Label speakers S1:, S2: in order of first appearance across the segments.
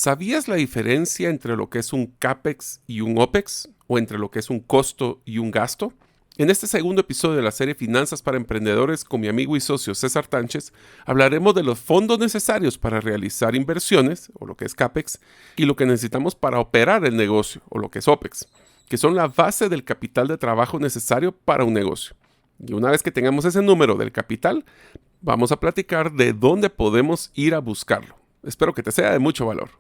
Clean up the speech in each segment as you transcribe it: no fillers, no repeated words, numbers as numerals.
S1: ¿Sabías la diferencia entre lo que es un CAPEX y un OPEX? ¿O entre lo que es un costo y un gasto? En este segundo episodio de la serie Finanzas para Emprendedores con mi amigo y socio César Tánchez, hablaremos de los fondos necesarios para realizar inversiones, o lo que es CAPEX, y lo que necesitamos para operar el negocio, o lo que es OPEX, que son la base del capital de trabajo necesario para un negocio. Y una vez que tengamos ese número del capital, vamos a platicar de dónde podemos ir a buscarlo. Espero que te sea de mucho valor.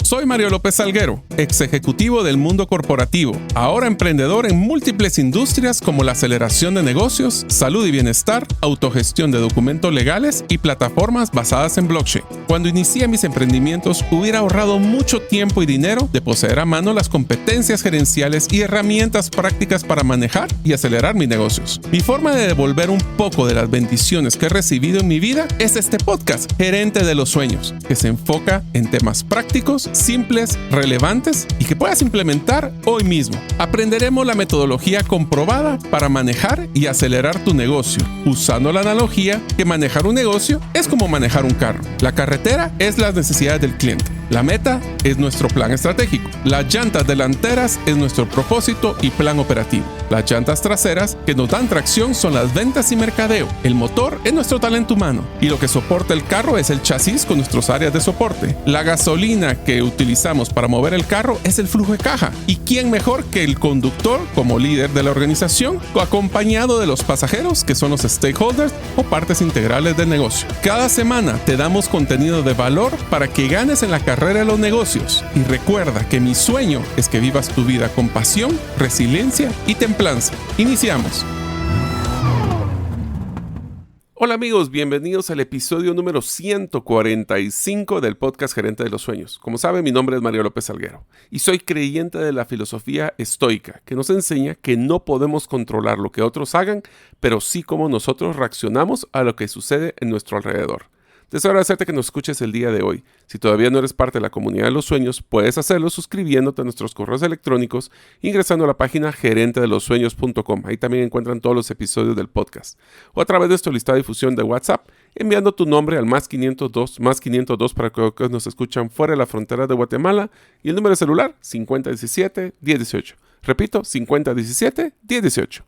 S2: Soy Mario López Salguero, ex ejecutivo del mundo corporativo, ahora emprendedor en múltiples industrias como la aceleración de negocios, salud y bienestar, autogestión de documentos legales y plataformas basadas en blockchain. Cuando inicié mis emprendimientos, hubiera ahorrado mucho tiempo y dinero de poseer a mano las competencias gerenciales y herramientas prácticas para manejar y acelerar mis negocios. Mi forma de devolver un poco de las bendiciones que he recibido en mi vida es este podcast, Gerente de los Sueños, que se enfoca en temas prácticos, simples, relevantes y que puedas implementar hoy mismo. Aprenderemos la metodología comprobada para manejar y acelerar tu negocio, usando la analogía que manejar un negocio es como manejar un carro. La carretera es las necesidades del cliente. La meta es nuestro plan estratégico. Las llantas delanteras es nuestro propósito y plan operativo. Las llantas traseras que nos dan tracción son las ventas y mercadeo. El motor es nuestro talento humano y lo que soporta el carro es el chasis con nuestras áreas de soporte. La gasolina que utilizamos para mover el carro es el flujo de caja. ¿Y quién mejor que el conductor como líder de la organización, acompañado de los pasajeros que son los stakeholders o partes integrales del negocio? Cada semana te damos contenido de valor para que ganes en la carrera de los negocios. Y recuerda que mi sueño es que vivas tu vida con pasión, resiliencia y templanza. Iniciamos.
S1: Hola amigos, bienvenidos al episodio número 145 del podcast Gerente de los Sueños. Como saben, mi nombre es Mario López Salguero y soy creyente de la filosofía estoica, que nos enseña que no podemos controlar lo que otros hagan, pero sí cómo nosotros reaccionamos a lo que sucede en nuestro alrededor. Deseo agradecerte que nos escuches el día de hoy. Si todavía no eres parte de la comunidad de los sueños, puedes hacerlo suscribiéndote a nuestros correos electrónicos, ingresando a la página gerentedelosueños.com. Ahí también encuentran todos los episodios del podcast. O a través de nuestro listado de difusión de WhatsApp, enviando tu nombre al más 502 para que nos escuchan fuera de la frontera de Guatemala, y el número de celular 5017-1018. Repito, 5017-1018.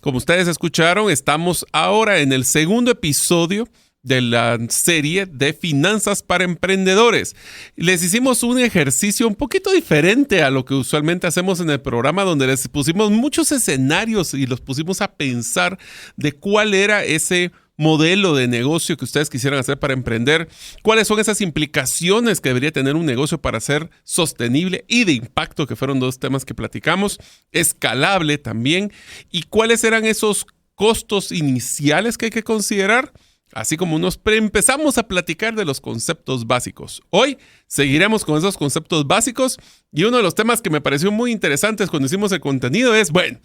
S2: Como ustedes escucharon, estamos ahora en el segundo episodio de la serie de Finanzas para Emprendedores. Les hicimos un ejercicio un poquito diferente a lo que usualmente hacemos en el programa, donde les pusimos muchos escenarios y los pusimos a pensar de cuál era ese modelo de negocio que ustedes quisieran hacer para emprender, cuáles son esas implicaciones que debería tener un negocio para ser sostenible y de impacto, que fueron dos temas que platicamos, escalable también, y cuáles eran esos costos iniciales que hay que considerar. Así como empezamos a platicar de los conceptos básicos. Hoy seguiremos con esos conceptos básicos y uno de los temas que me pareció muy interesantes cuando hicimos el contenido es, bueno,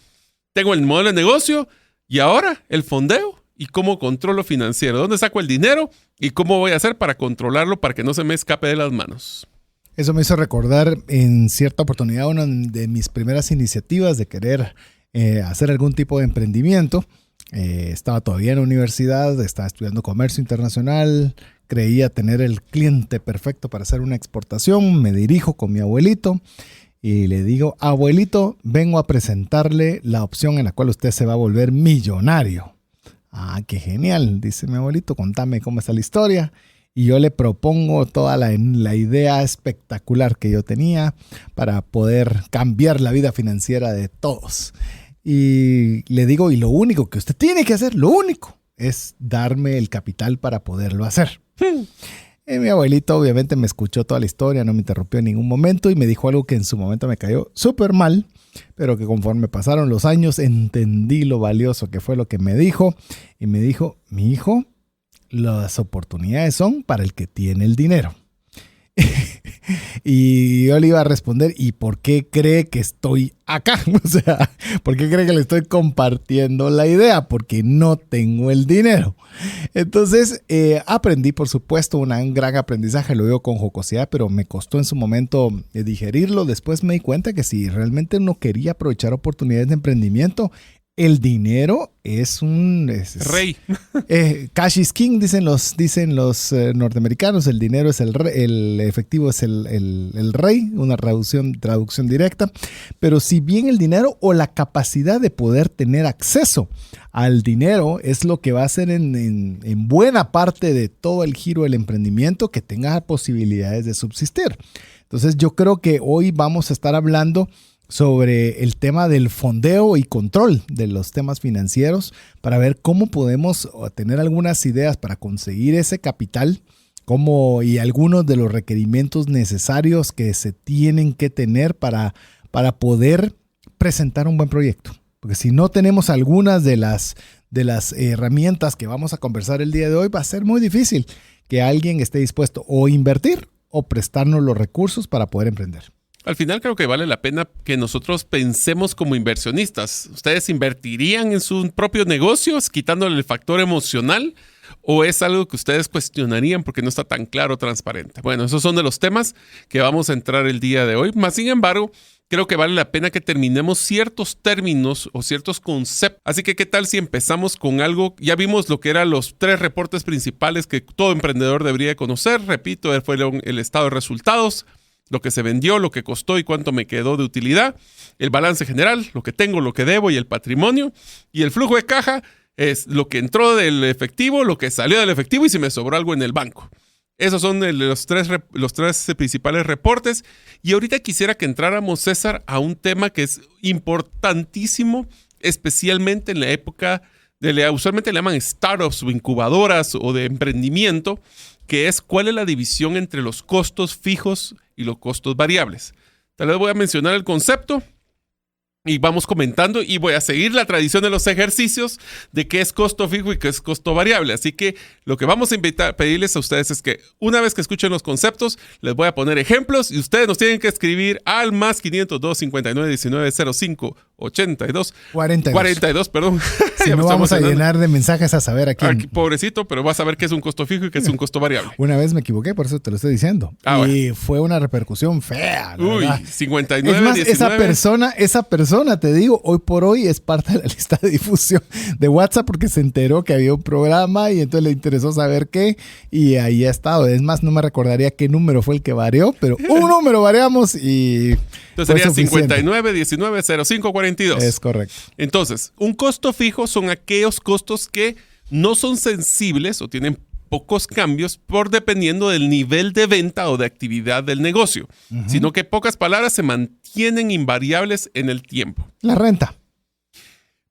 S2: tengo el modelo de negocio y ahora el fondeo y cómo controlo financiero. ¿Dónde saco el dinero y cómo voy a hacer para controlarlo para que no se me escape de las manos?
S3: Eso me hizo recordar en cierta oportunidad una de mis primeras iniciativas de querer hacer algún tipo de emprendimiento. Estaba todavía en la universidad, estaba estudiando comercio internacional, creía tener el cliente perfecto para hacer una exportación. Me dirijo con mi abuelito y le digo: abuelito, vengo a presentarle la opción en la cual usted se va a volver millonario. Ah, qué genial, dice mi abuelito, contame cómo está la historia. Y yo le propongo toda la idea espectacular que yo tenía para poder cambiar la vida financiera de todos. Y le digo, y lo único que usted tiene que hacer, lo único, es darme el capital para poderlo hacer. Mi abuelito obviamente me escuchó toda la historia, no me interrumpió en ningún momento y me dijo algo que en su momento me cayó súper mal, pero que conforme pasaron los años entendí lo valioso que fue lo que me dijo. Y me dijo: mi hijo, las oportunidades son para el que tiene el dinero. Y yo le iba a responder: ¿y por qué cree que estoy acá? O sea, ¿por qué cree que le estoy compartiendo la idea? Porque no tengo el dinero. Entonces aprendí, por supuesto, un gran aprendizaje. Lo digo con jocosidad, pero me costó en su momento digerirlo. Después me di cuenta que si realmente uno quería aprovechar oportunidades de emprendimiento, El dinero es un...
S1: Rey.
S3: Cash is king, dicen los norteamericanos. El dinero es el rey, el efectivo es el rey, una traducción directa. Pero si bien el dinero o la capacidad de poder tener acceso al dinero es lo que va a hacer en buena parte de todo el giro del emprendimiento que tenga posibilidades de subsistir. Entonces yo creo que hoy vamos a estar hablando sobre el tema del fondeo y control de los temas financieros para ver cómo podemos tener algunas ideas para conseguir ese capital y algunos de los requerimientos necesarios que se tienen que tener para poder presentar un buen proyecto. Porque si no tenemos algunas de las herramientas que vamos a conversar el día de hoy, va a ser muy difícil que alguien esté dispuesto o invertir o prestarnos los recursos para poder emprender.
S1: Al final creo que vale la pena que nosotros pensemos como inversionistas. ¿Ustedes invertirían en sus propios negocios quitándole el factor emocional? ¿O es algo que ustedes cuestionarían porque no está tan claro o transparente? Bueno, esos son de los temas que vamos a entrar el día de hoy. Más sin embargo, creo que vale la pena que terminemos ciertos términos o ciertos conceptos. Así que, ¿qué tal si empezamos con algo? Ya vimos lo que eran los 3 reportes principales que todo emprendedor debería conocer. Repito, fueron el estado de resultados, lo que se vendió, lo que costó y cuánto me quedó de utilidad, el balance general, lo que tengo, lo que debo y el patrimonio, y el flujo de caja es lo que entró del efectivo, lo que salió del efectivo y si me sobró algo en el banco. Esos son los tres principales reportes. Y ahorita quisiera que entráramos, César, a un tema que es importantísimo, especialmente en la época usualmente le llaman startups o incubadoras o de emprendimiento, que es cuál es la división entre los costos fijos y los costos variables. Tal vez voy a mencionar el concepto y vamos comentando y voy a seguir la tradición de los ejercicios de qué es costo fijo y qué es costo variable. Así que lo que vamos a pedirles a ustedes es que una vez que escuchen los conceptos, les voy a poner ejemplos y ustedes nos tienen que escribir al más 502 59 19 05 82 42, perdón.
S3: Si no vamos a llenar de mensajes a saber a quién.
S1: Pobrecito, pero vas a ver qué es un costo fijo y qué es un costo variable.
S3: Una vez me equivoqué, por eso te lo estoy diciendo. Y fue una repercusión fea.
S1: Uy, 59,
S3: es más,
S1: 19.
S3: esa persona, te digo, hoy por hoy es parte de la lista de difusión de WhatsApp porque se enteró que había un programa y entonces le interesó saber qué y ahí ha estado. Es más, no me recordaría qué número fue el que varió, pero un número variamos y...
S1: Entonces sería 59 19 05 42.
S3: Es correcto.
S1: Entonces, un costo fijo son aquellos costos que no son sensibles o tienen pocos cambios dependiendo del nivel de venta o de actividad del negocio, sino que en pocas palabras se mantienen invariables en el tiempo.
S3: La renta.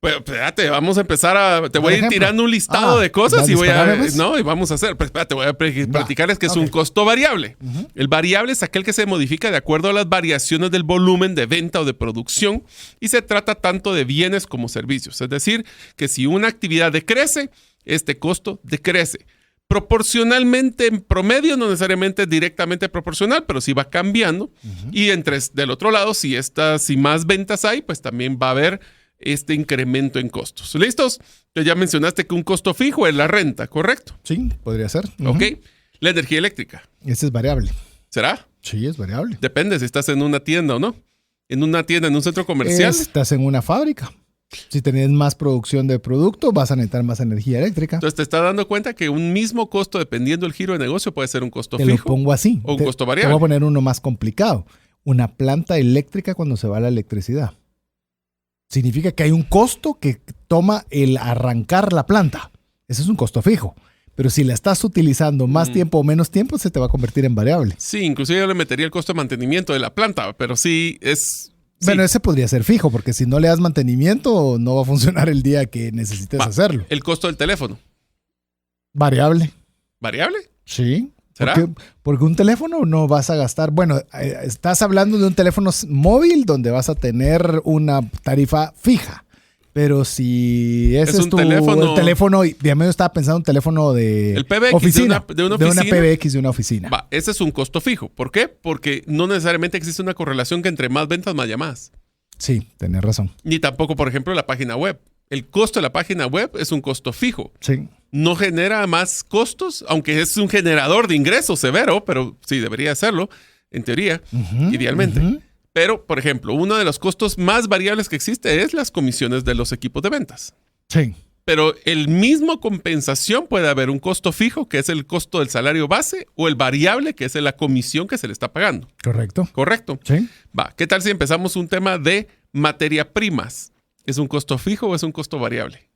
S1: Bueno, espérate, vamos a empezar te voy a ir tirando un listado de cosas y vamos a hacer. Pero espérate, voy a platicarles que es un costo variable. El variable es aquel que se modifica de acuerdo a las variaciones del volumen de venta o de producción y se trata tanto de bienes como servicios. Es decir, que si una actividad decrece, este costo decrece. Proporcionalmente, en promedio, no necesariamente directamente proporcional, pero sí va cambiando. Y del otro lado, si más ventas hay, pues también va a haber este incremento en costos. ¿Listos? Ya mencionaste que un costo fijo es la renta, ¿correcto?
S3: Sí, podría ser.
S1: Ok. La energía eléctrica.
S3: Ese es variable.
S1: ¿Será?
S3: Sí, es variable.
S1: Depende si estás en una tienda o no. En una tienda, en un centro comercial.
S3: Estás en una fábrica. Si tenés más producción de producto, vas a necesitar más energía eléctrica.
S1: Entonces te estás dando cuenta que un mismo costo, dependiendo del giro de negocio, puede ser un costo fijo.
S3: Te lo pongo así.
S1: O un costo variable.
S3: Te voy a poner uno más complicado. Una planta eléctrica cuando se va la electricidad. Significa que hay un costo que toma el arrancar la planta. Ese es un costo fijo. Pero si la estás utilizando más tiempo o menos tiempo, se te va a convertir en variable.
S1: Sí, inclusive yo le metería el costo de mantenimiento de la planta, pero sí es...
S3: Bueno, ese podría ser fijo, porque si no le das mantenimiento, no va a funcionar el día que necesites hacerlo.
S1: El costo del teléfono.
S3: Variable.
S1: ¿Variable?
S3: Sí.
S1: ¿Será?
S3: Porque un teléfono no vas a gastar. Bueno, estás hablando de un teléfono móvil donde vas a tener una tarifa fija. Pero si ese es tu teléfono, ya me estaba pensando un teléfono de
S1: el PBX
S3: oficina,
S1: de una oficina.
S3: De una PBX de una oficina.
S1: Ese es un costo fijo. ¿Por qué? Porque no necesariamente existe una correlación que entre más ventas, más llamadas.
S3: Sí, tenés razón.
S1: Ni tampoco, por ejemplo, la página web. El costo de la página web es un costo fijo.
S3: Sí.
S1: No genera más costos, aunque es un generador de ingresos severo, pero sí, debería hacerlo, en teoría, idealmente. Pero, por ejemplo, uno de los costos más variables que existe es las comisiones de los equipos de ventas.
S3: Sí.
S1: Pero el mismo compensación puede haber un costo fijo, que es el costo del salario base, o el variable, que es la comisión que se le está pagando.
S3: Correcto.
S1: ¿Correcto?
S3: Sí.
S1: Va, ¿qué tal si empezamos un tema de materia primas? ¿Es un costo fijo o es un costo variable?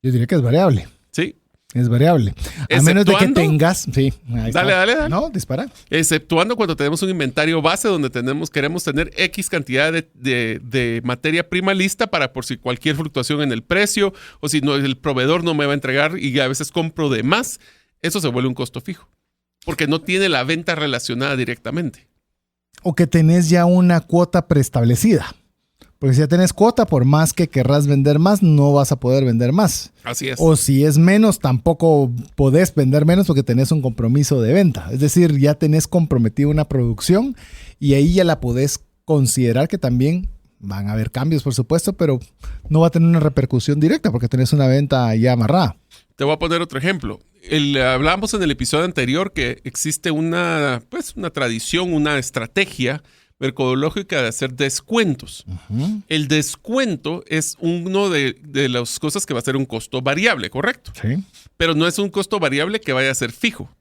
S3: Yo diría que es variable.
S1: Sí.
S3: Es variable. A menos de que tengas... Sí.
S1: Dale.
S3: No, dispara.
S1: Exceptuando cuando tenemos un inventario base donde queremos tener X cantidad de materia prima lista para por si cualquier fluctuación en el precio o si no, el proveedor no me va a entregar y a veces compro de más. Eso se vuelve un costo fijo. Porque no tiene la venta relacionada directamente.
S3: O que tenés ya una cuota preestablecida. Porque si ya tenés cuota, por más que querrás vender más, no vas a poder vender más.
S1: Así es.
S3: O si es menos, tampoco podés vender menos porque tenés un compromiso de venta. Es decir, ya tenés comprometido una producción y ahí ya la podés considerar que también van a haber cambios, por supuesto, pero no va a tener una repercusión directa porque tenés una venta ya amarrada.
S1: Te voy a poner otro ejemplo. Hablábamos en el episodio anterior que existe una tradición, una estrategia mercadológica de hacer descuentos.
S3: Uh-huh.
S1: El descuento es uno de las cosas que va a ser un costo variable, ¿correcto?
S3: Sí.
S1: Pero no es un costo variable que vaya a ser fijo.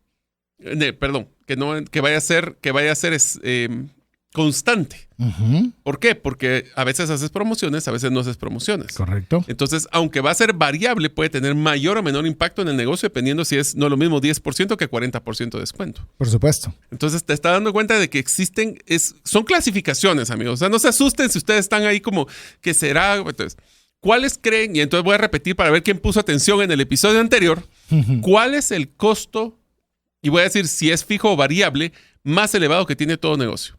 S1: Que vaya a ser constante.
S3: Uh-huh.
S1: ¿Por qué? Porque a veces haces promociones, a veces no haces promociones.
S3: Correcto.
S1: Entonces, aunque va a ser variable, puede tener mayor o menor impacto en el negocio dependiendo si es no lo mismo 10% que 40% de descuento.
S3: Por supuesto.
S1: Entonces, te está dando cuenta de que son clasificaciones, amigos. O sea, no se asusten si ustedes están ahí como que será. Entonces, ¿cuáles creen? Y entonces voy a repetir para ver quién puso atención en el episodio anterior.
S3: Uh-huh.
S1: ¿Cuál es el costo? Y voy a decir si es fijo o variable más elevado que tiene todo negocio.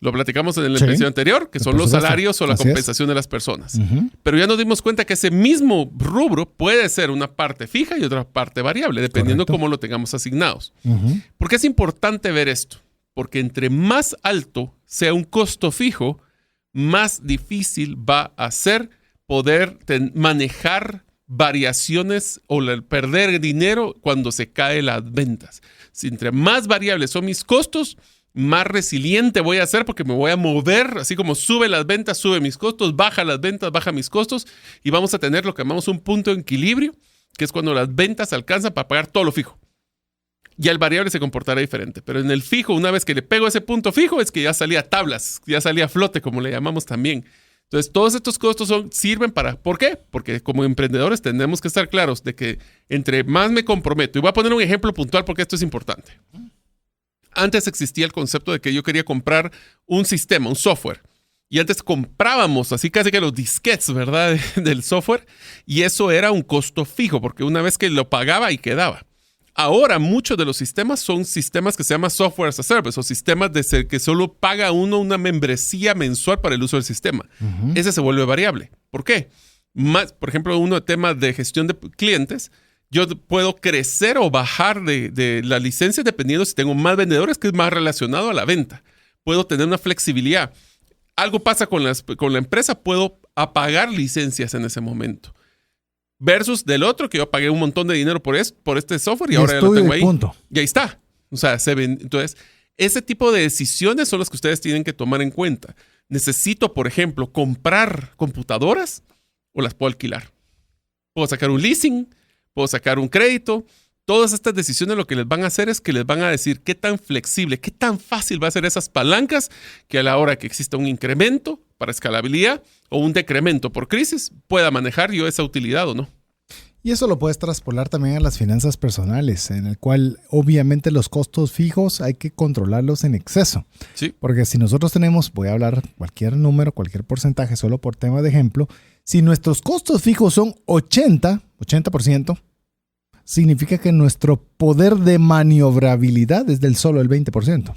S1: Lo platicamos en el episodio anterior, que son los salarios o la compensación de las personas.
S3: Uh-huh.
S1: Pero ya nos dimos cuenta que ese mismo rubro puede ser una parte fija y otra parte variable, dependiendo cómo lo tengamos asignados.
S3: Uh-huh.
S1: ¿Por qué es importante ver esto? Porque entre más alto sea un costo fijo, más difícil va a ser poder manejar variaciones o perder dinero cuando se caen las ventas. Si entre más variables son mis costos, más resiliente voy a ser porque me voy a mover, así como sube las ventas, sube mis costos, baja las ventas, baja mis costos y vamos a tener lo que llamamos un punto de equilibrio, que es cuando las ventas alcanzan para pagar todo lo fijo. Y el variable se comportará diferente, pero en el fijo, una vez que le pego ese punto fijo, es que ya salía tablas, ya salía flote, como le llamamos también. Entonces, todos estos costos sirven para... ¿Por qué? Porque como emprendedores tenemos que estar claros de que entre más me comprometo, y voy a poner un ejemplo puntual porque esto es importante. Antes existía el concepto de que yo quería comprar un sistema, un software. Y antes comprábamos así casi que los disquetes, ¿verdad? Del software. Y eso era un costo fijo, porque una vez que lo pagaba y quedaba. Ahora muchos de los sistemas son sistemas que se llaman software as a service o sistemas que solo paga uno una membresía mensual para el uso del sistema. Uh-huh. Ese se vuelve variable. ¿Por qué? Por ejemplo, uno de temas de gestión de clientes. Yo puedo crecer o bajar de la licencia dependiendo si tengo más vendedores, que es más relacionado a la venta. Puedo tener una flexibilidad. Algo pasa con la empresa, puedo apagar licencias en ese momento. Versus del otro, que yo pagué un montón de dinero por este software y ahora ya lo tengo ahí.
S3: Punto.
S1: Y ahí está. O sea, entonces, ese tipo de decisiones son las que ustedes tienen que tomar en cuenta. Necesito, por ejemplo, comprar computadoras o las puedo alquilar. Puedo sacar un leasing, puedo sacar un crédito. Todas estas decisiones lo que les van a hacer es que les van a decir qué tan flexible, qué tan fácil va a ser esas palancas que a la hora que exista un incremento para escalabilidad o un decremento por crisis, pueda manejar yo esa utilidad o no.
S3: Y eso lo puedes traspolar también a las finanzas personales, en el cual obviamente los costos fijos hay que controlarlos en exceso.
S1: Sí.
S3: Porque si nosotros tenemos, voy a hablar cualquier número, cualquier porcentaje, solo por tema de ejemplo, si nuestros costos fijos son 80%, significa que nuestro poder de maniobrabilidad es del solo el 20%.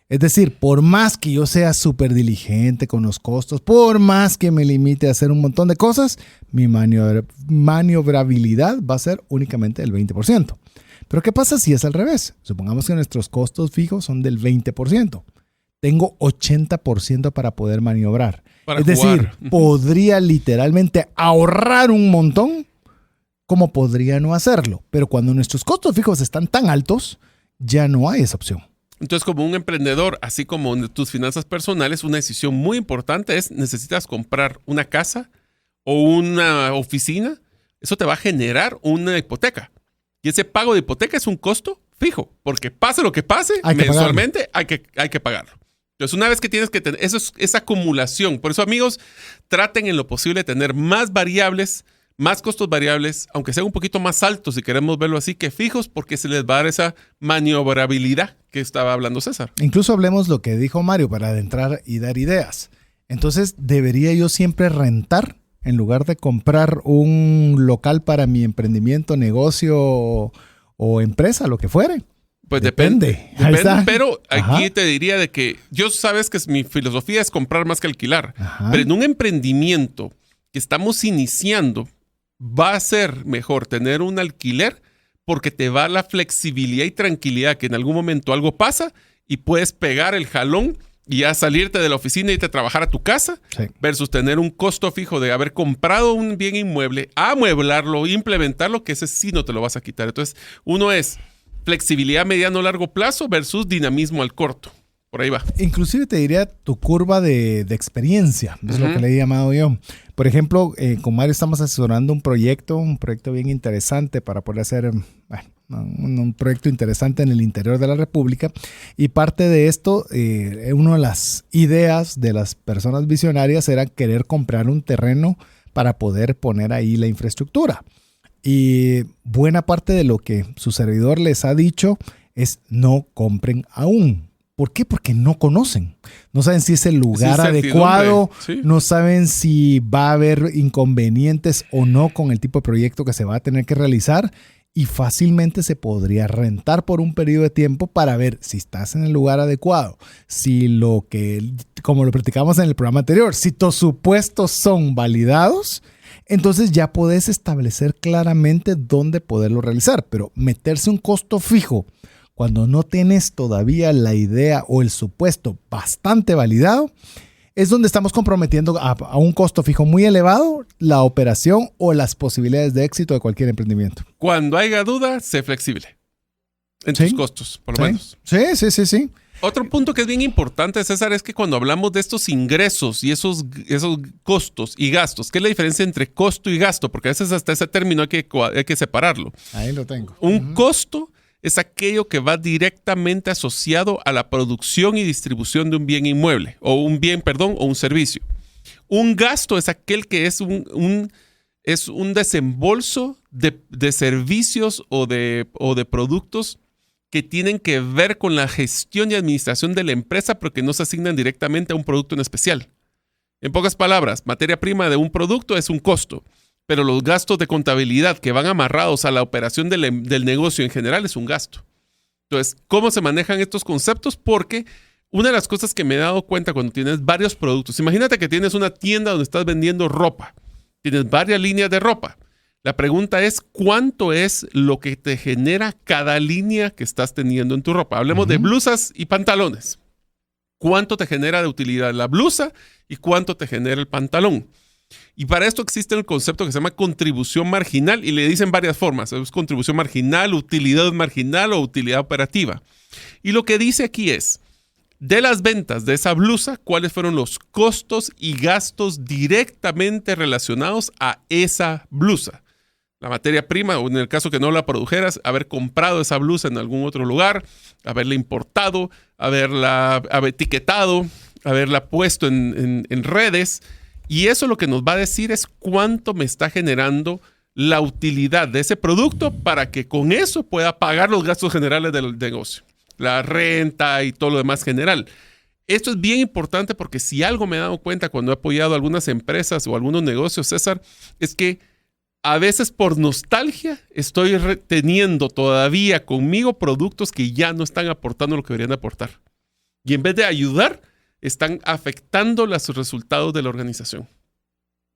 S3: Es decir, por más que yo sea súper diligente con los costos, por más que me limite a hacer un montón de cosas, mi maniobrabilidad va a ser únicamente del 20%. Pero ¿qué pasa si es al revés? Supongamos que nuestros costos fijos son del 20%. Tengo 80% para poder maniobrar. Es decir, podría literalmente ahorrar un montón. ¿Cómo podría no hacerlo? Pero cuando nuestros costos fijos están tan altos, ya no hay esa opción.
S1: Entonces, como un emprendedor, así como en tus finanzas personales, una decisión muy importante es, necesitas comprar una casa o una oficina. Eso te va a generar una hipoteca. Y ese pago de hipoteca es un costo fijo, porque pase lo que pase, mensualmente hay que pagarlo. Entonces, una vez que tienes que tener, eso es acumulación. Por eso, amigos, traten en lo posible de tener más variables, más costos variables, aunque sean un poquito más altos, si queremos verlo así, que fijos, porque se les va a dar esa maniobrabilidad que estaba hablando César.
S3: Incluso hablemos lo que dijo Mario para adentrar y dar ideas. Entonces, ¿debería yo siempre rentar en lugar de comprar un local para mi emprendimiento, negocio o empresa, lo que fuere?
S1: Pues depende, pero aquí te diría de que yo sabes que mi filosofía es comprar más que alquilar. Ajá. Pero en un emprendimiento que estamos iniciando, va a ser mejor tener un alquiler porque te va la flexibilidad y tranquilidad que en algún momento algo pasa y puedes pegar el jalón y ya salirte de la oficina y irte a trabajar a tu casa, sí, versus tener un costo fijo de haber comprado un bien inmueble, amueblarlo, implementarlo, que ese sí no te lo vas a quitar. Entonces, uno es flexibilidad mediano largo plazo versus dinamismo al corto. Por ahí va. Inclusive te diría tu curva de experiencia, es lo que le he llamado yo. Por ejemplo, con Mario estamos asesorando un proyecto bien interesante para poder hacer un proyecto interesante en el interior de la República. Y parte de esto, una de las ideas de las personas visionarias era querer comprar un terreno para poder poner ahí la infraestructura. Y buena parte de lo que su servidor les ha dicho es no compren aún. ¿Por qué? Porque no conocen. No saben si es el lugar adecuado, sí, no saben si va a haber inconvenientes o no con el tipo de proyecto que se va a tener que realizar y fácilmente se podría rentar por un periodo de tiempo para ver si estás en el lugar adecuado, si como lo platicamos en el programa anterior, si tus supuestos son validados, entonces ya podés establecer claramente dónde poderlo realizar, pero meterse un costo fijo cuando no tienes todavía la idea o el supuesto bastante validado, es donde estamos comprometiendo a un costo fijo muy elevado la operación o las posibilidades de éxito de cualquier emprendimiento. Cuando haya duda, sé flexible en tus costos, por lo menos. Sí. Otro punto que es bien importante, César, es que cuando hablamos de estos ingresos y esos costos y gastos, ¿qué es la diferencia entre costo y gasto? Porque a veces hasta ese término hay que separarlo. Ahí lo tengo. Un costo es aquello que va directamente asociado a la producción y distribución de un bien inmueble, o un servicio. Un gasto es aquel que es un desembolso de servicios o de productos que tienen que ver con la gestión y administración de la empresa, pero que no se asignan directamente a un producto en especial. En pocas palabras, materia prima de un producto es un costo, pero los gastos de contabilidad que van amarrados a la operación del negocio en general es un gasto. Entonces, ¿cómo se manejan estos conceptos? Porque una de las cosas que me he dado cuenta cuando tienes varios productos, imagínate que tienes una tienda donde estás vendiendo ropa, tienes varias líneas de ropa. La pregunta es, ¿cuánto es lo que te genera cada línea que estás teniendo en tu ropa? Hablemos de blusas y pantalones. ¿Cuánto te genera de utilidad la blusa y cuánto te genera el pantalón? Y para esto existe el concepto que se llama contribución marginal y le dicen varias formas. Es contribución marginal, utilidad marginal o utilidad operativa. Y lo que dice aquí es, de las ventas de esa blusa, ¿cuáles fueron los costos y gastos directamente relacionados a esa blusa? La materia prima, o en el caso que no la produjeras, haber comprado esa blusa en algún otro lugar, haberla importado, haber etiquetado, haberla puesto en redes. Y eso lo que nos va a decir es cuánto me está generando la utilidad de ese producto para que con eso pueda pagar los gastos generales del negocio, la renta y todo lo demás general. Esto es bien importante porque si algo me he dado cuenta cuando he apoyado a algunas empresas o algunos negocios, César, es que a veces por nostalgia estoy teniendo todavía conmigo productos que ya no están aportando lo que deberían aportar. Y en vez de ayudar, están afectando los resultados de la organización.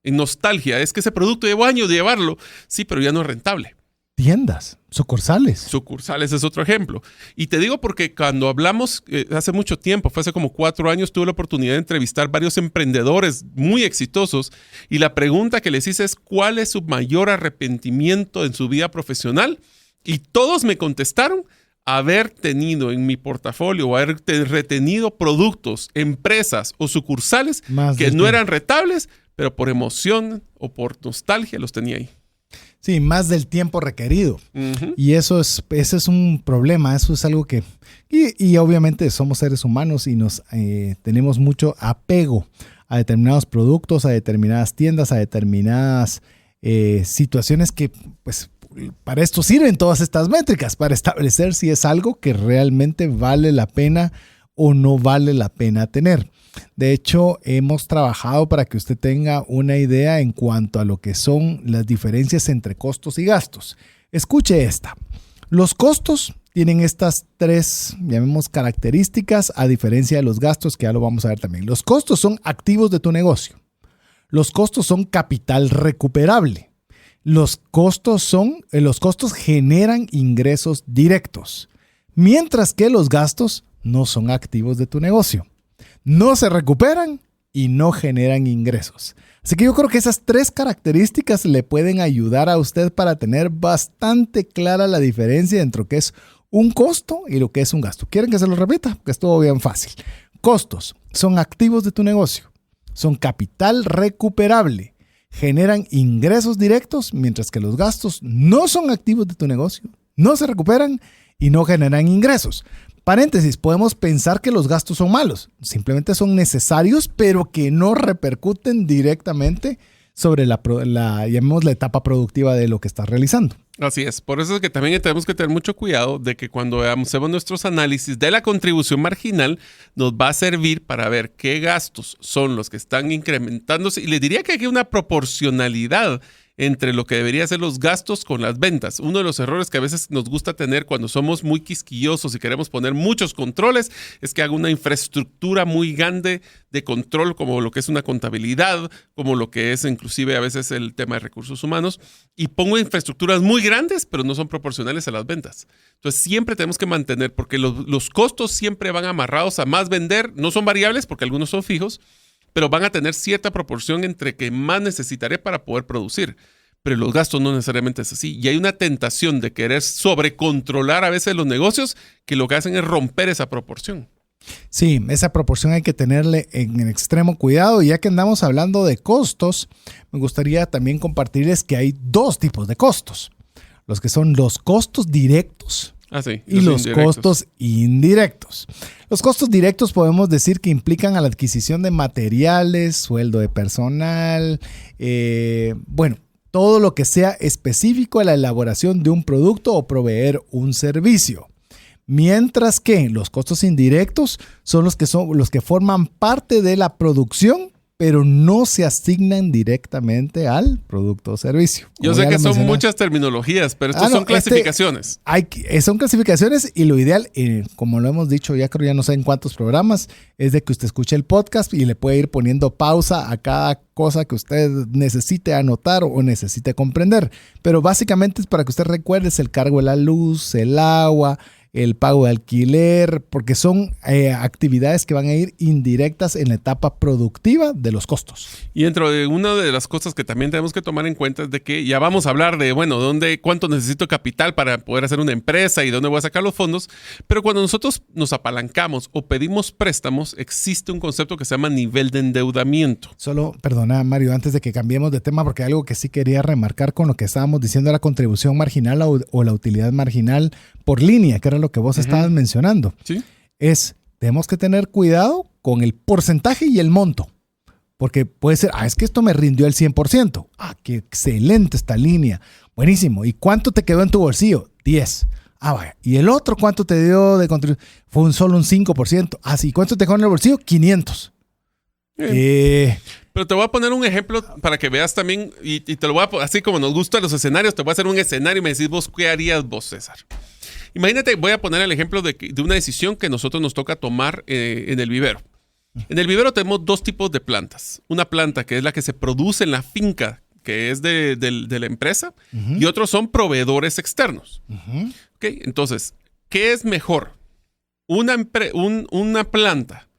S1: En nostalgia, es que ese producto llevo años de llevarlo, sí, pero ya no es rentable. Tiendas, sucursales. Sucursales es otro ejemplo. Y te digo porque cuando hablamos hace mucho tiempo, fue hace como 4 años, tuve la oportunidad de entrevistar varios emprendedores muy exitosos y la pregunta que les hice es ¿cuál es su mayor arrepentimiento en su vida profesional? Y todos me contestaron haber tenido en mi portafolio o haber retenido productos, empresas o sucursales que no eran rentables, pero por emoción o por nostalgia los tenía ahí.
S3: Sí, más del tiempo requerido.
S1: Uh-huh.
S3: Y ese es un problema, eso es algo que... Y obviamente somos seres humanos y nos tenemos mucho apego a determinados productos, a determinadas tiendas, a determinadas situaciones que, pues, para esto sirven todas estas métricas, para establecer si es algo que realmente vale la pena o no vale la pena tener. De hecho, hemos trabajado para que usted tenga una idea en cuanto a lo que son las diferencias entre costos y gastos. Escuche esta. Los costos tienen estas tres, llamemos, características a diferencia de los gastos, que ya lo vamos a ver también. Los costos son activos de tu negocio. Los costos son capital recuperable. Los costos generan ingresos directos, mientras que los gastos no son activos de tu negocio. No se recuperan y no generan ingresos. Así que yo creo que esas tres características le pueden ayudar a usted para tener bastante clara la diferencia entre lo que es un costo y lo que es un gasto. ¿Quieren que se lo repita? Porque es todo bien fácil. Costos son activos de tu negocio, son capital recuperable, generan ingresos directos, mientras que los gastos no son activos de tu negocio, no se recuperan y no generan ingresos. Paréntesis, podemos pensar que los gastos son malos, simplemente son necesarios, pero que no repercuten directamente sobre llamémosla, la etapa productiva de lo que estás realizando.
S1: Así es, por eso es que también tenemos que tener mucho cuidado de que cuando hacemos nuestros análisis de la contribución marginal, nos va a servir para ver qué gastos son los que están incrementándose. Y les diría que hay una proporcionalidad entre lo que deberían ser los gastos con las ventas. Uno de los errores que a veces nos gusta tener cuando somos muy quisquillosos y queremos poner muchos controles es que hago una infraestructura muy grande de control, como lo que es una contabilidad, como lo que es inclusive a veces el tema de recursos humanos, y pongo infraestructuras muy grandes, pero no son proporcionales a las ventas. Entonces siempre tenemos que mantener, porque los costos siempre van amarrados a más vender, no son variables porque algunos son fijos, pero van a tener cierta proporción entre que más necesitaré para poder producir. Pero los gastos no necesariamente es así. Y hay una tentación de querer sobrecontrolar a veces los negocios que lo que hacen es romper esa proporción.
S3: Sí, esa proporción hay que tenerle en extremo cuidado. Ya que andamos hablando de costos, me gustaría también compartirles que hay dos tipos de costos. Los que son los costos directos.
S1: Sí,
S3: y los costos indirectos. Los costos directos podemos decir que implican a la adquisición de materiales, sueldo de personal, todo lo que sea específico a la elaboración de un producto o proveer un servicio. Mientras que los costos indirectos son los que forman parte de la producción, pero no se asignan directamente al producto o servicio.
S1: Yo sé que son muchas terminologías, pero estas son clasificaciones.
S3: Son clasificaciones y lo ideal, como lo hemos dicho ya creo ya no sé en cuántos programas, es de que usted escuche el podcast y le puede ir poniendo pausa a cada cosa que usted necesite anotar o necesite comprender. Pero básicamente es para que usted recuerde el cargo de la luz, el agua, el pago de alquiler, porque son actividades que van a ir indirectas en la etapa productiva de los costos.
S1: Y dentro de una de las cosas que también tenemos que tomar en cuenta es de que ya vamos a hablar de, cuánto necesito capital para poder hacer una empresa y dónde voy a sacar los fondos, pero cuando nosotros nos apalancamos o pedimos préstamos, existe un concepto que se llama nivel de endeudamiento.
S3: Solo, perdona Mario, antes de que cambiemos de tema, porque hay algo que sí quería remarcar con lo que estábamos diciendo de la contribución marginal o la utilidad marginal por línea, que era lo que vos estabas mencionando.
S1: ¿Sí?
S3: Tenemos que tener cuidado con el porcentaje y el monto. Porque puede ser, es que esto me rindió el 100%. Qué excelente esta línea. Buenísimo. ¿Y cuánto te quedó en tu bolsillo? 10. Vaya. ¿Y el otro cuánto te dio de contribución? Fue solo un 5%. Sí. ¿Cuánto te quedó en el bolsillo? 500.
S1: Pero te voy a poner un ejemplo para que veas también, y te lo voy a, así como nos gustan los escenarios, te voy a hacer un escenario y me decís vos, ¿qué harías vos, César? Imagínate, voy a poner el ejemplo de una decisión que nosotros nos toca tomar en el vivero. En el vivero tenemos dos tipos de plantas. Una planta que es la que se produce en la finca, que es de la empresa, y otros son proveedores externos. Okay, entonces, ¿qué es mejor? Una planta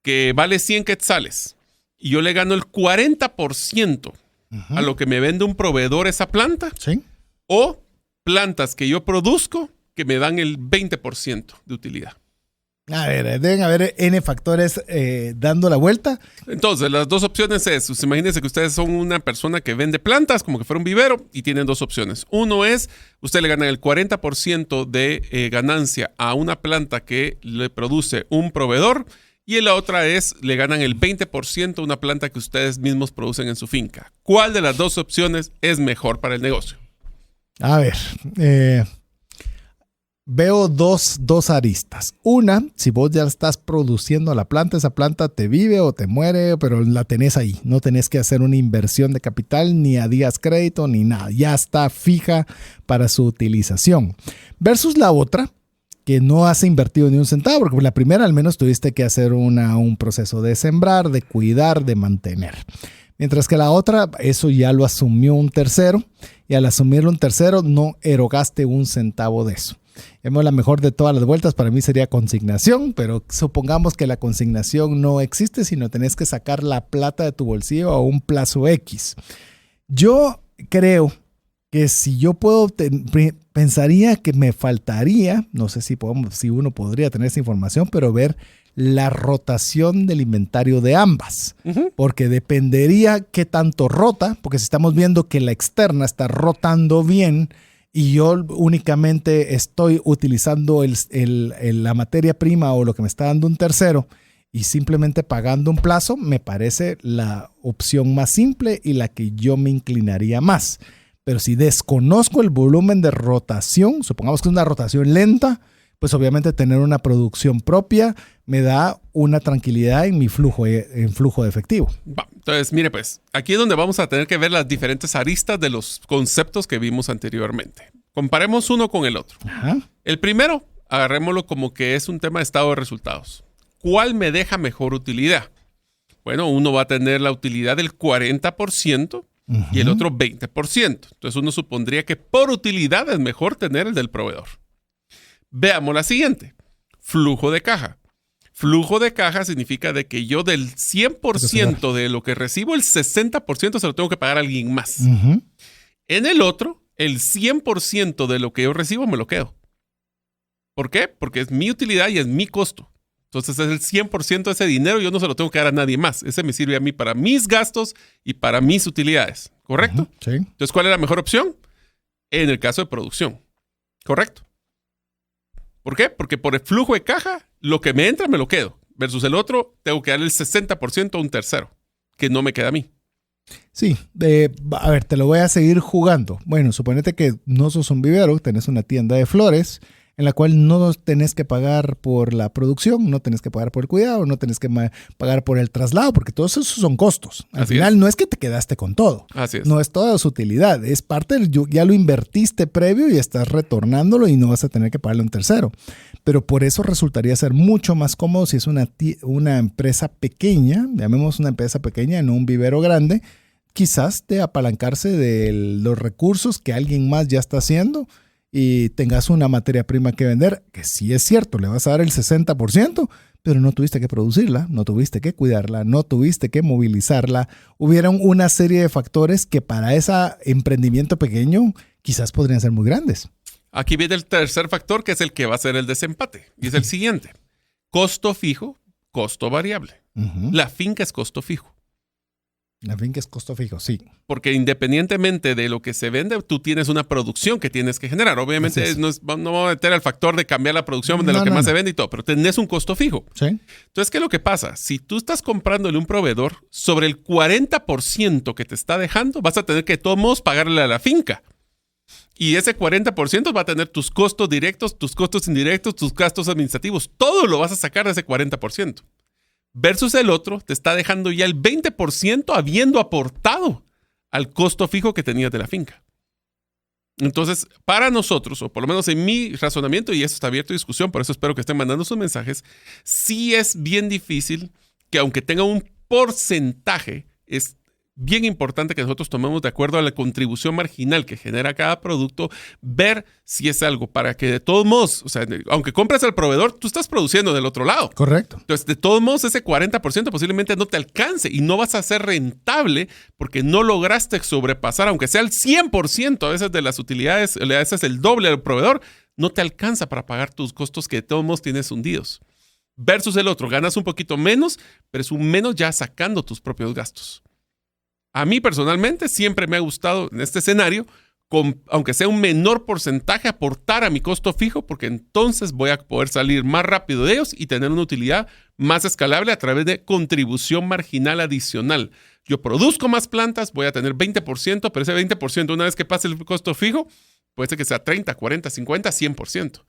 S1: que vale 100 quetzales y yo le gano el 40% a lo que me vende un proveedor esa planta,
S3: ¿sí?
S1: O plantas que yo produzco que me dan el 20% de utilidad.
S3: A ver, deben haber N factores dando la vuelta.
S1: Entonces, las dos opciones es, pues, imagínense que ustedes son una persona que vende plantas, como que fuera un vivero, y tienen dos opciones. Uno es, usted le gana el 40% de ganancia a una planta que le produce un proveedor, y la otra es, le ganan el 20% a una planta que ustedes mismos producen en su finca. ¿Cuál de las dos opciones es mejor para el negocio?
S3: A ver, veo dos aristas. Una, si vos ya estás produciendo la planta, esa planta te vive o te muere, pero la tenés ahí. No tenés que hacer una inversión de capital, ni a días crédito, ni nada. Ya está fija para su utilización. Versus la otra, que no has invertido ni un centavo, porque la primera al menos tuviste que hacer un proceso de sembrar, de cuidar, de mantener. Mientras que la otra, eso ya lo asumió un tercero, y al asumirlo un tercero no erogaste un centavo de eso. La mejor de todas las vueltas para mí sería consignación, pero supongamos que la consignación no existe, sino tenés que sacar la plata de tu bolsillo a un plazo X. Yo creo que si yo puedo, pensaría que me faltaría, no sé si uno podría tener esa información, pero ver la rotación del inventario de ambas, porque dependería qué tanto rota, porque si estamos viendo que la externa está rotando bien y yo únicamente estoy utilizando la materia prima o lo que me está dando un tercero y simplemente pagando un plazo, me parece la opción más simple y la que yo me inclinaría más. Pero si desconozco el volumen de rotación, supongamos que es una rotación lenta, pues obviamente tener una producción propia me da una tranquilidad en mi flujo de efectivo.
S1: Entonces, mire pues, aquí es donde vamos a tener que ver las diferentes aristas de los conceptos que vimos anteriormente. Comparemos uno con el otro.
S3: Ajá.
S1: El primero, agarrémoslo como que es un tema de estado de resultados. ¿Cuál me deja mejor utilidad? Bueno, uno va a tener la utilidad del 40%. Y el otro 20%. Entonces uno supondría que por utilidad es mejor tener el del proveedor. Veamos la siguiente. Flujo de caja. Flujo de caja significa de que yo del 100% de lo que recibo, el 60% se lo tengo que pagar a alguien más. En el otro, el 100% de lo que yo recibo me lo quedo. ¿Por qué? Porque es mi utilidad y es mi costo. Entonces es el 100% de ese dinero, yo no se lo tengo que dar a nadie más. Ese me sirve a mí para mis gastos y para mis utilidades. ¿Correcto?
S3: Sí.
S1: Entonces, ¿cuál es la mejor opción? En el caso de producción. ¿Correcto? ¿Por qué? Porque por el flujo de caja, lo que me entra me lo quedo. Versus el otro, tengo que darle el 60% a un tercero, que no me queda a mí.
S3: Sí, a ver, te lo voy a seguir jugando. Bueno, suponete que no sos un vivero, tenés una tienda de flores en la cual no tenés que pagar por la producción, no tenés que pagar por el cuidado, no tenés que pagar por el traslado, porque todos esos son costos. Al final no es que te quedaste con todo.
S1: Así es.
S3: No es toda su utilidad, es parte ya lo invertiste previo y estás retornándolo y no vas a tener que pagarle a un tercero. Pero por eso resultaría ser mucho más cómodo si es una empresa pequeña, llamemos una empresa pequeña, no un vivero grande, quizás de apalancarse de los recursos que alguien más ya está haciendo y tengas una materia prima que vender, que sí es cierto, le vas a dar el 60%, pero no tuviste que producirla, no tuviste que cuidarla, no tuviste que movilizarla. Hubieron una serie de factores que para ese emprendimiento pequeño quizás podrían ser muy grandes.
S1: Aquí viene el tercer factor, que es el que va a ser el desempate, y es el siguiente. Costo fijo, costo variable. La finca es costo fijo.
S3: La finca es costo fijo, sí.
S1: Porque independientemente de lo que se vende, tú tienes una producción que tienes que generar. Obviamente no vamos a meter al factor de cambiar la producción de lo que más se vende y todo, pero tenés un costo fijo.
S3: Sí.
S1: Entonces, ¿qué es lo que pasa? Si tú estás comprándole un proveedor, sobre el 40% que te está dejando, vas a tener que de todos modos pagarle a la finca. Y ese 40% va a tener tus costos directos, tus costos indirectos, tus gastos administrativos. Todo lo vas a sacar de ese 40%. Versus el otro, te está dejando ya el 20% habiendo aportado al costo fijo que tenías de la finca. Entonces, para nosotros, o por lo menos en mi razonamiento, y esto está abierto a discusión, por eso espero que estén mandando sus mensajes, sí es bien difícil que aunque tenga un porcentaje, es bien importante que nosotros tomemos de acuerdo a la contribución marginal que genera cada producto, ver si es algo para que de todos modos, o sea, aunque compres al proveedor, tú estás produciendo del otro lado.
S3: Correcto.
S1: Entonces, de todos modos, ese 40% posiblemente no te alcance y no vas a ser rentable porque no lograste sobrepasar, aunque sea el 100% a veces de las utilidades, le haces el doble al proveedor, no te alcanza para pagar tus costos que de todos modos tienes hundidos. Versus el otro, ganas un poquito menos, pero es un menos ya sacando tus propios gastos. A mí personalmente siempre me ha gustado en este escenario, aunque sea un menor porcentaje, aportar a mi costo fijo, porque entonces voy a poder salir más rápido de ellos y tener una utilidad más escalable a través de contribución marginal adicional. Yo produzco más plantas, voy a tener 20%, pero ese 20%, una vez que pase el costo fijo, puede ser que sea 30, 40, 50, 100%.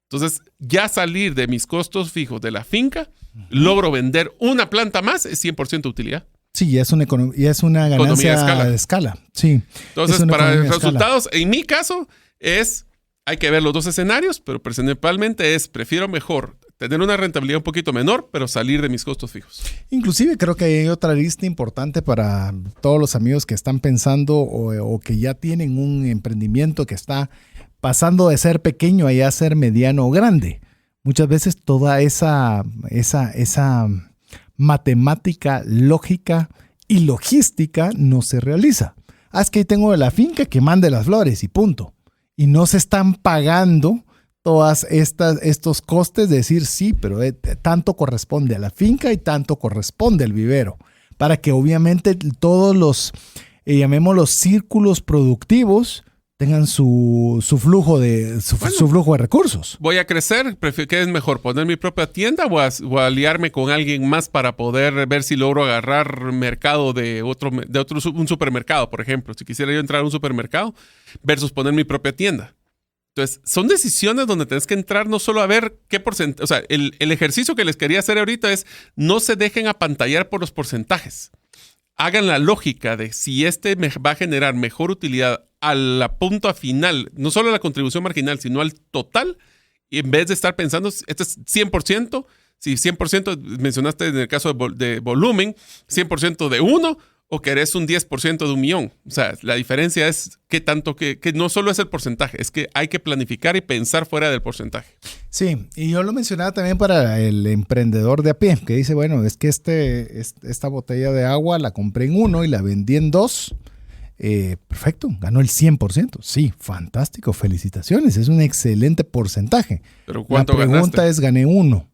S1: Entonces, ya salir de mis costos fijos de la finca, logro vender una planta más, es 100% utilidad.
S3: Sí, y es una ganancia de escala. Sí.
S1: Entonces, para resultados, en mi caso, hay que ver los dos escenarios, pero principalmente prefiero mejor tener una rentabilidad un poquito menor, pero salir de mis costos fijos.
S3: Inclusive creo que hay otra lista importante para todos los amigos que están pensando o que ya tienen un emprendimiento que está pasando de ser pequeño a ya ser mediano o grande. Muchas veces toda esa matemática, lógica y logística no se realiza. Es que tengo la finca que mande las flores y punto. Y no se están pagando todas estos costes de decir sí, pero tanto corresponde a la finca y tanto corresponde al vivero. Para que obviamente todos los, llamémoslos círculos productivos, tengan su flujo de recursos.
S1: Voy a crecer, ¿qué es mejor? ¿Poner mi propia tienda o aliarme con alguien más para poder ver si logro agarrar mercado de un supermercado, por ejemplo? Si quisiera yo entrar a un supermercado versus poner mi propia tienda. Entonces, son decisiones donde tenés que entrar no solo a ver qué porcentaje, o sea, el ejercicio que les quería hacer ahorita es no se dejen apantallar por los porcentajes. Hagan la lógica de si me va a generar mejor utilidad a la punta final, no solo a la contribución marginal, sino al total, y en vez de estar pensando, este es 100%, si 100% mencionaste en el caso de volumen, 100% de uno, o querés un 10% de 1,000,000. O sea, la diferencia es que no solo es el porcentaje, es que hay que planificar y pensar fuera del porcentaje.
S3: Sí, y yo lo mencionaba también para el emprendedor de a pie, que dice, bueno, es que esta botella de agua la compré en 1 y la vendí en 2. Perfecto, ganó el 100%. Sí, fantástico, felicitaciones, es un excelente porcentaje.
S1: ¿Pero cuánto
S3: La pregunta
S1: ganaste?
S3: es, gané 1.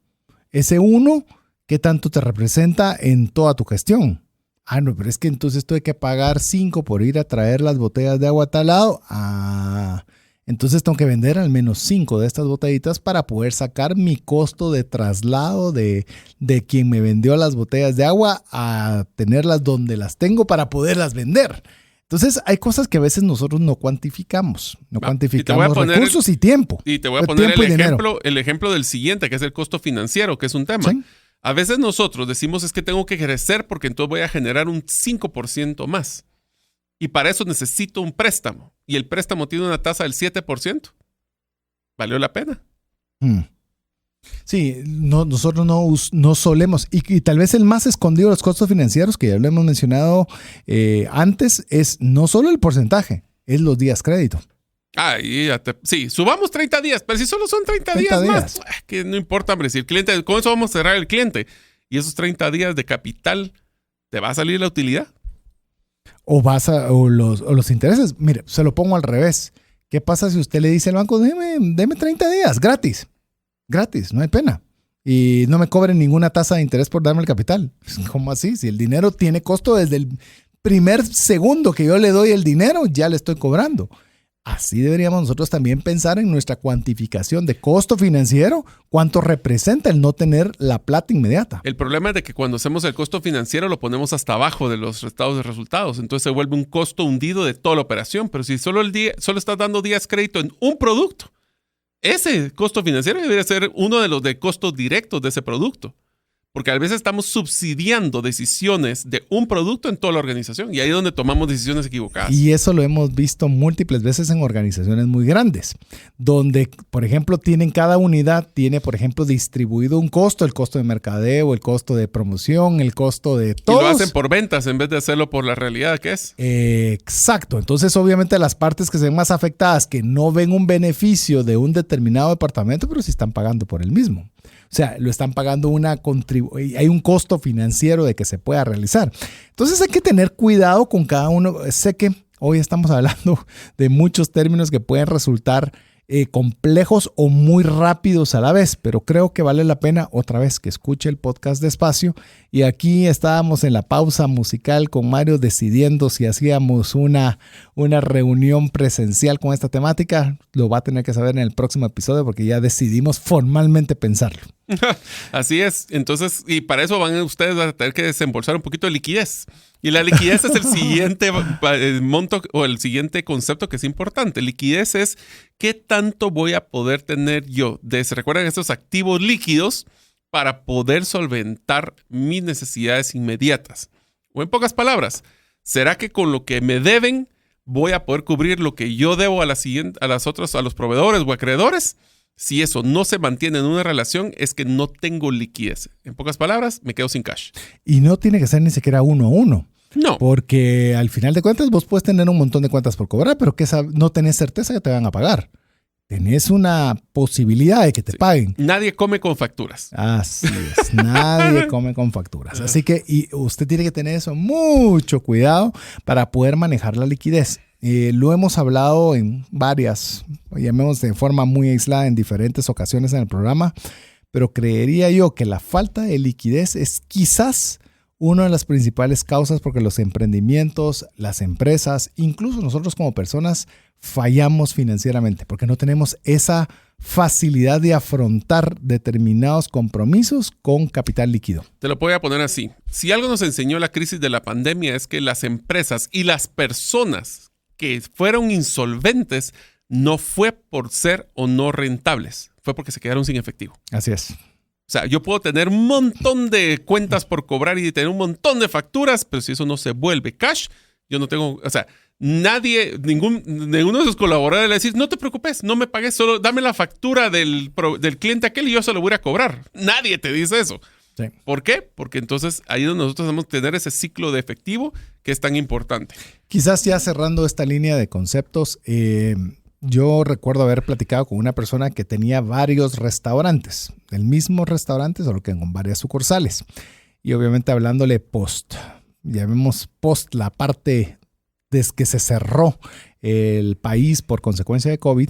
S3: Ese 1, ¿qué tanto te representa en toda tu gestión? No, pero es que entonces tuve que pagar 5 por ir a traer las botellas de agua a tal lado. Entonces tengo que vender al menos 5 de estas botellitas para poder sacar mi costo de traslado de quien me vendió las botellas de agua a tenerlas donde las tengo para poderlas vender. Entonces hay cosas que a veces nosotros no cuantificamos. No cuantificamos recursos y tiempo.
S1: Y te voy a poner el ejemplo del siguiente, que es el costo financiero, que es un tema. ¿Sí? A veces nosotros decimos es que tengo que crecer porque entonces voy a generar un 5% más. Y para eso necesito un préstamo. Y el préstamo tiene una tasa del 7%. ¿Valió la pena?
S3: Sí, nosotros no solemos. Y tal vez el más escondido de los costos financieros, que ya lo hemos mencionado antes, es no solo el porcentaje, es los días crédito.
S1: Sí, subamos 30 días, pero si solo son 30 días más, que no importa, hombre, si el cliente, con eso vamos a cerrar el cliente. Y esos 30 días de capital, ¿te va a salir la utilidad?
S3: O los intereses. Mire, se lo pongo al revés. ¿Qué pasa si usted le dice al banco, deme 30 días, gratis? Gratis, no hay pena. Y no me cobren ninguna tasa de interés por darme el capital. ¿Cómo así? Si el dinero tiene costo desde el primer segundo que yo le doy el dinero, ya le estoy cobrando. Así deberíamos nosotros también pensar en nuestra cuantificación de costo financiero, cuánto representa el no tener la plata inmediata.
S1: El problema es de que cuando hacemos el costo financiero lo ponemos hasta abajo de los estados de resultados, entonces se vuelve un costo hundido de toda la operación, pero si solo estás dando días crédito en un producto, ese costo financiero debería ser uno de los de costos directos de ese producto. Porque a veces estamos subsidiando decisiones de un producto en toda la organización y ahí es donde tomamos decisiones equivocadas.
S3: Y eso lo hemos visto múltiples veces en organizaciones muy grandes, donde, por ejemplo, cada unidad tiene, por ejemplo, distribuido un costo, el costo de mercadeo, el costo de promoción, el costo de todo.
S1: Y lo hacen por ventas en vez de hacerlo por la realidad que es.
S3: Exacto. Entonces, obviamente, las partes que se ven más afectadas, que no ven un beneficio de un determinado departamento, pero sí están pagando por el mismo. O sea, lo están pagando hay un costo financiero de que se pueda realizar. Entonces hay que tener cuidado con cada uno. Sé que hoy estamos hablando de muchos términos que pueden resultar complejos o muy rápidos a la vez, pero creo que vale la pena otra vez que escuche el podcast despacio. Y aquí estábamos en la pausa musical con Mario decidiendo si hacíamos una reunión presencial con esta temática. Lo va a tener que saber en el próximo episodio porque ya decidimos formalmente pensarlo.
S1: Así es. Entonces, y para eso van ustedes a tener que desembolsar un poquito de liquidez. Y la liquidez es el siguiente monto o el siguiente concepto que es importante. Liquidez es qué tanto voy a poder tener yo ¿se recuerdan estos activos líquidos para poder solventar mis necesidades inmediatas? O en pocas palabras, ¿será que con lo que me deben voy a poder cubrir lo que yo debo a los proveedores o acreedores? Si eso no se mantiene en una relación, es que no tengo liquidez. En pocas palabras, me quedo sin cash.
S3: Y no tiene que ser ni siquiera uno a uno.
S1: No.
S3: Porque al final de cuentas vos puedes tener un montón de cuentas por cobrar, pero que no tenés certeza que te van a pagar. Tenés una posibilidad de que te paguen.
S1: Nadie come con facturas.
S3: Así es, nadie come con facturas. Así que usted tiene que tener eso mucho cuidado para poder manejar la liquidez. Lo hemos hablado en varias, llamemos de forma muy aislada en diferentes ocasiones en el programa, pero creería yo que la falta de liquidez es quizás una de las principales causas porque los emprendimientos, las empresas, incluso nosotros como personas fallamos financieramente porque no tenemos esa facilidad de afrontar determinados compromisos con capital líquido.
S1: Te lo voy a poner así. Si algo nos enseñó la crisis de la pandemia es que las empresas y las personas que fueron insolventes no fue por ser o no rentables, fue porque se quedaron sin efectivo.
S3: Así es.
S1: O sea, yo puedo tener un montón de cuentas por cobrar y tener un montón de facturas, pero si eso no se vuelve cash, yo no tengo, o sea, ninguno de sus colaboradores le dice, no te preocupes, no me pagues, solo dame la factura del cliente aquel y yo se lo voy a cobrar. Nadie te dice eso.
S3: Sí.
S1: ¿Por qué? Porque entonces ahí es donde nosotros debemos tener ese ciclo de efectivo que es tan importante.
S3: Quizás ya cerrando esta línea de conceptos, yo recuerdo haber platicado con una persona que tenía varios restaurantes, el mismo restaurante, solo que con varias sucursales. Y obviamente hablándole llamemos post la parte desde que se cerró el país por consecuencia de COVID,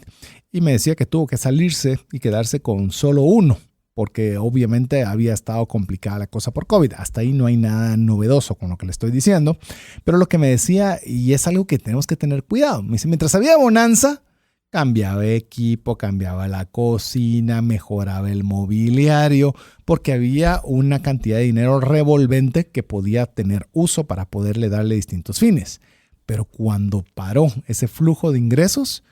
S3: y me decía que tuvo que salirse y quedarse con solo uno, porque obviamente había estado complicada la cosa por COVID. Hasta ahí no hay nada novedoso con lo que le estoy diciendo, pero lo que me decía, y es algo que tenemos que tener cuidado, me dice, mientras había bonanza, cambiaba equipo, cambiaba la cocina, mejoraba el mobiliario, porque había una cantidad de dinero revolvente que podía tener uso para poderle darle distintos fines. Pero cuando paró ese flujo de ingresos,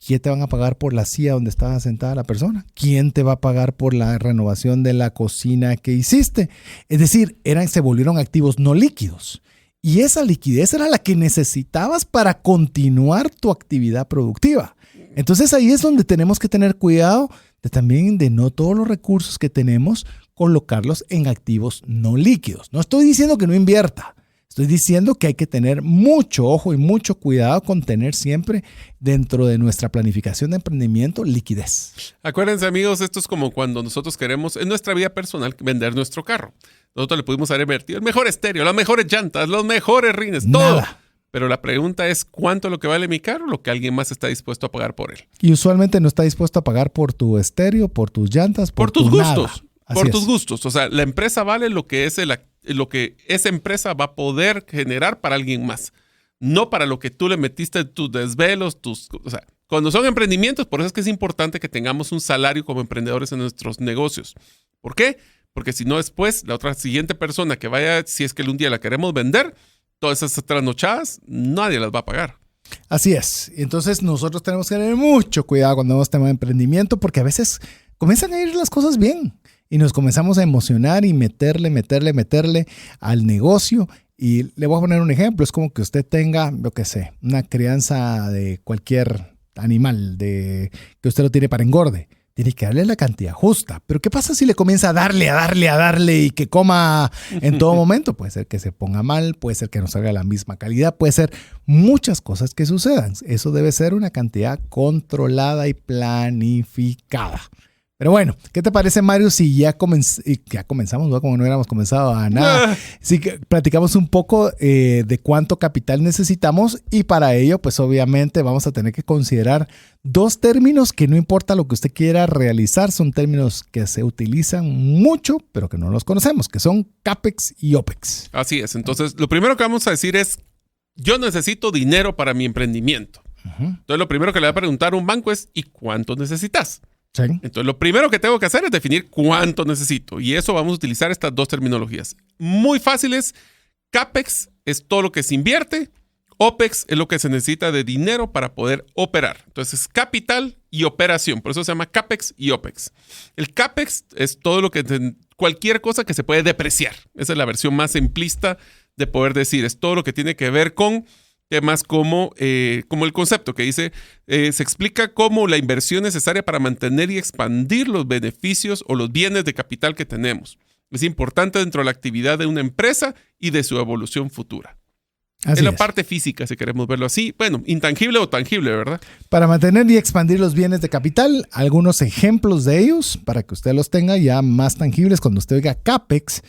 S3: ¿quién te van a pagar por la silla donde estaba sentada la persona? ¿Quién te va a pagar por la renovación de la cocina que hiciste? Es decir, se volvieron activos no líquidos. Y esa liquidez era la que necesitabas para continuar tu actividad productiva. Entonces ahí es donde tenemos que tener cuidado de no todos los recursos que tenemos colocarlos en activos no líquidos. No estoy diciendo que no invierta. Estoy diciendo que hay que tener mucho ojo y mucho cuidado con tener siempre dentro de nuestra planificación de emprendimiento liquidez.
S1: Acuérdense, amigos, esto es como cuando nosotros queremos en nuestra vida personal vender nuestro carro. Nosotros le pudimos haber invertido el mejor estéreo, las mejores llantas, los mejores rines, todo.
S3: Nada.
S1: Pero la pregunta es, ¿cuánto es lo que vale mi carro o lo que alguien más está dispuesto a pagar por él?
S3: Y usualmente no está dispuesto a pagar por tu estéreo, por tus llantas,
S1: por tus gustos. Por tus
S3: es.
S1: gustos. O sea, la empresa vale lo que esa empresa va a poder generar para alguien más. No para lo que tú le metiste tus desvelos, o sea, cuando son emprendimientos, por eso es que es importante que tengamos un salario como emprendedores en nuestros negocios. ¿Por qué? Porque si no después, la siguiente persona que vaya, si es que un día la queremos vender, todas esas trasnochadas, nadie las va a pagar.
S3: Así es. Entonces nosotros tenemos que tener mucho cuidado cuando vemos tema de emprendimiento, porque a veces comienzan a ir las cosas bien y nos comenzamos a emocionar y meterle al negocio. Y le voy a poner un ejemplo. Es como que usted tenga, una crianza de cualquier animal que usted lo tiene para engorde. Tiene que darle la cantidad justa. Pero ¿qué pasa si le comienza a darle y que coma en todo momento? Puede ser que se ponga mal, puede ser que no salga la misma calidad, puede ser muchas cosas que sucedan. Eso debe ser una cantidad controlada y planificada. Pero bueno, ¿qué te parece, Mario, si ya comenzamos, ¿no? Como no hubiéramos comenzado a nada? Sí, que platicamos un poco de cuánto capital necesitamos y para ello, pues obviamente vamos a tener que considerar dos términos que no importa lo que usted quiera realizar, son términos que se utilizan mucho, pero que no los conocemos, que son CAPEX y OPEX.
S1: Así es. Entonces, lo primero que vamos a decir es, yo necesito dinero para mi emprendimiento. Entonces, lo primero que le va a preguntar a un banco es, ¿y cuánto necesitas?
S3: Sí.
S1: Entonces, lo primero que tengo que hacer es definir cuánto necesito. Y eso vamos a utilizar estas dos terminologías. Muy fáciles. CAPEX es todo lo que se invierte. OPEX es lo que se necesita de dinero para poder operar. Entonces, capital y operación. Por eso se llama CAPEX y OPEX. El CAPEX es todo lo que... cualquier cosa que se puede depreciar. Esa es la versión más simplista de poder decir. Es todo lo que tiene que ver con temas como el concepto que dice, se explica como la inversión necesaria para mantener y expandir los beneficios o los bienes de capital que tenemos. Es importante dentro de la actividad de una empresa y de su evolución futura.
S3: Así
S1: es la
S3: es.
S1: parte física, si queremos verlo así. Bueno, intangible o tangible, ¿verdad?
S3: Para mantener y expandir los bienes de capital, algunos ejemplos de ellos, para que usted los tenga ya más tangibles cuando usted oiga CAPEX.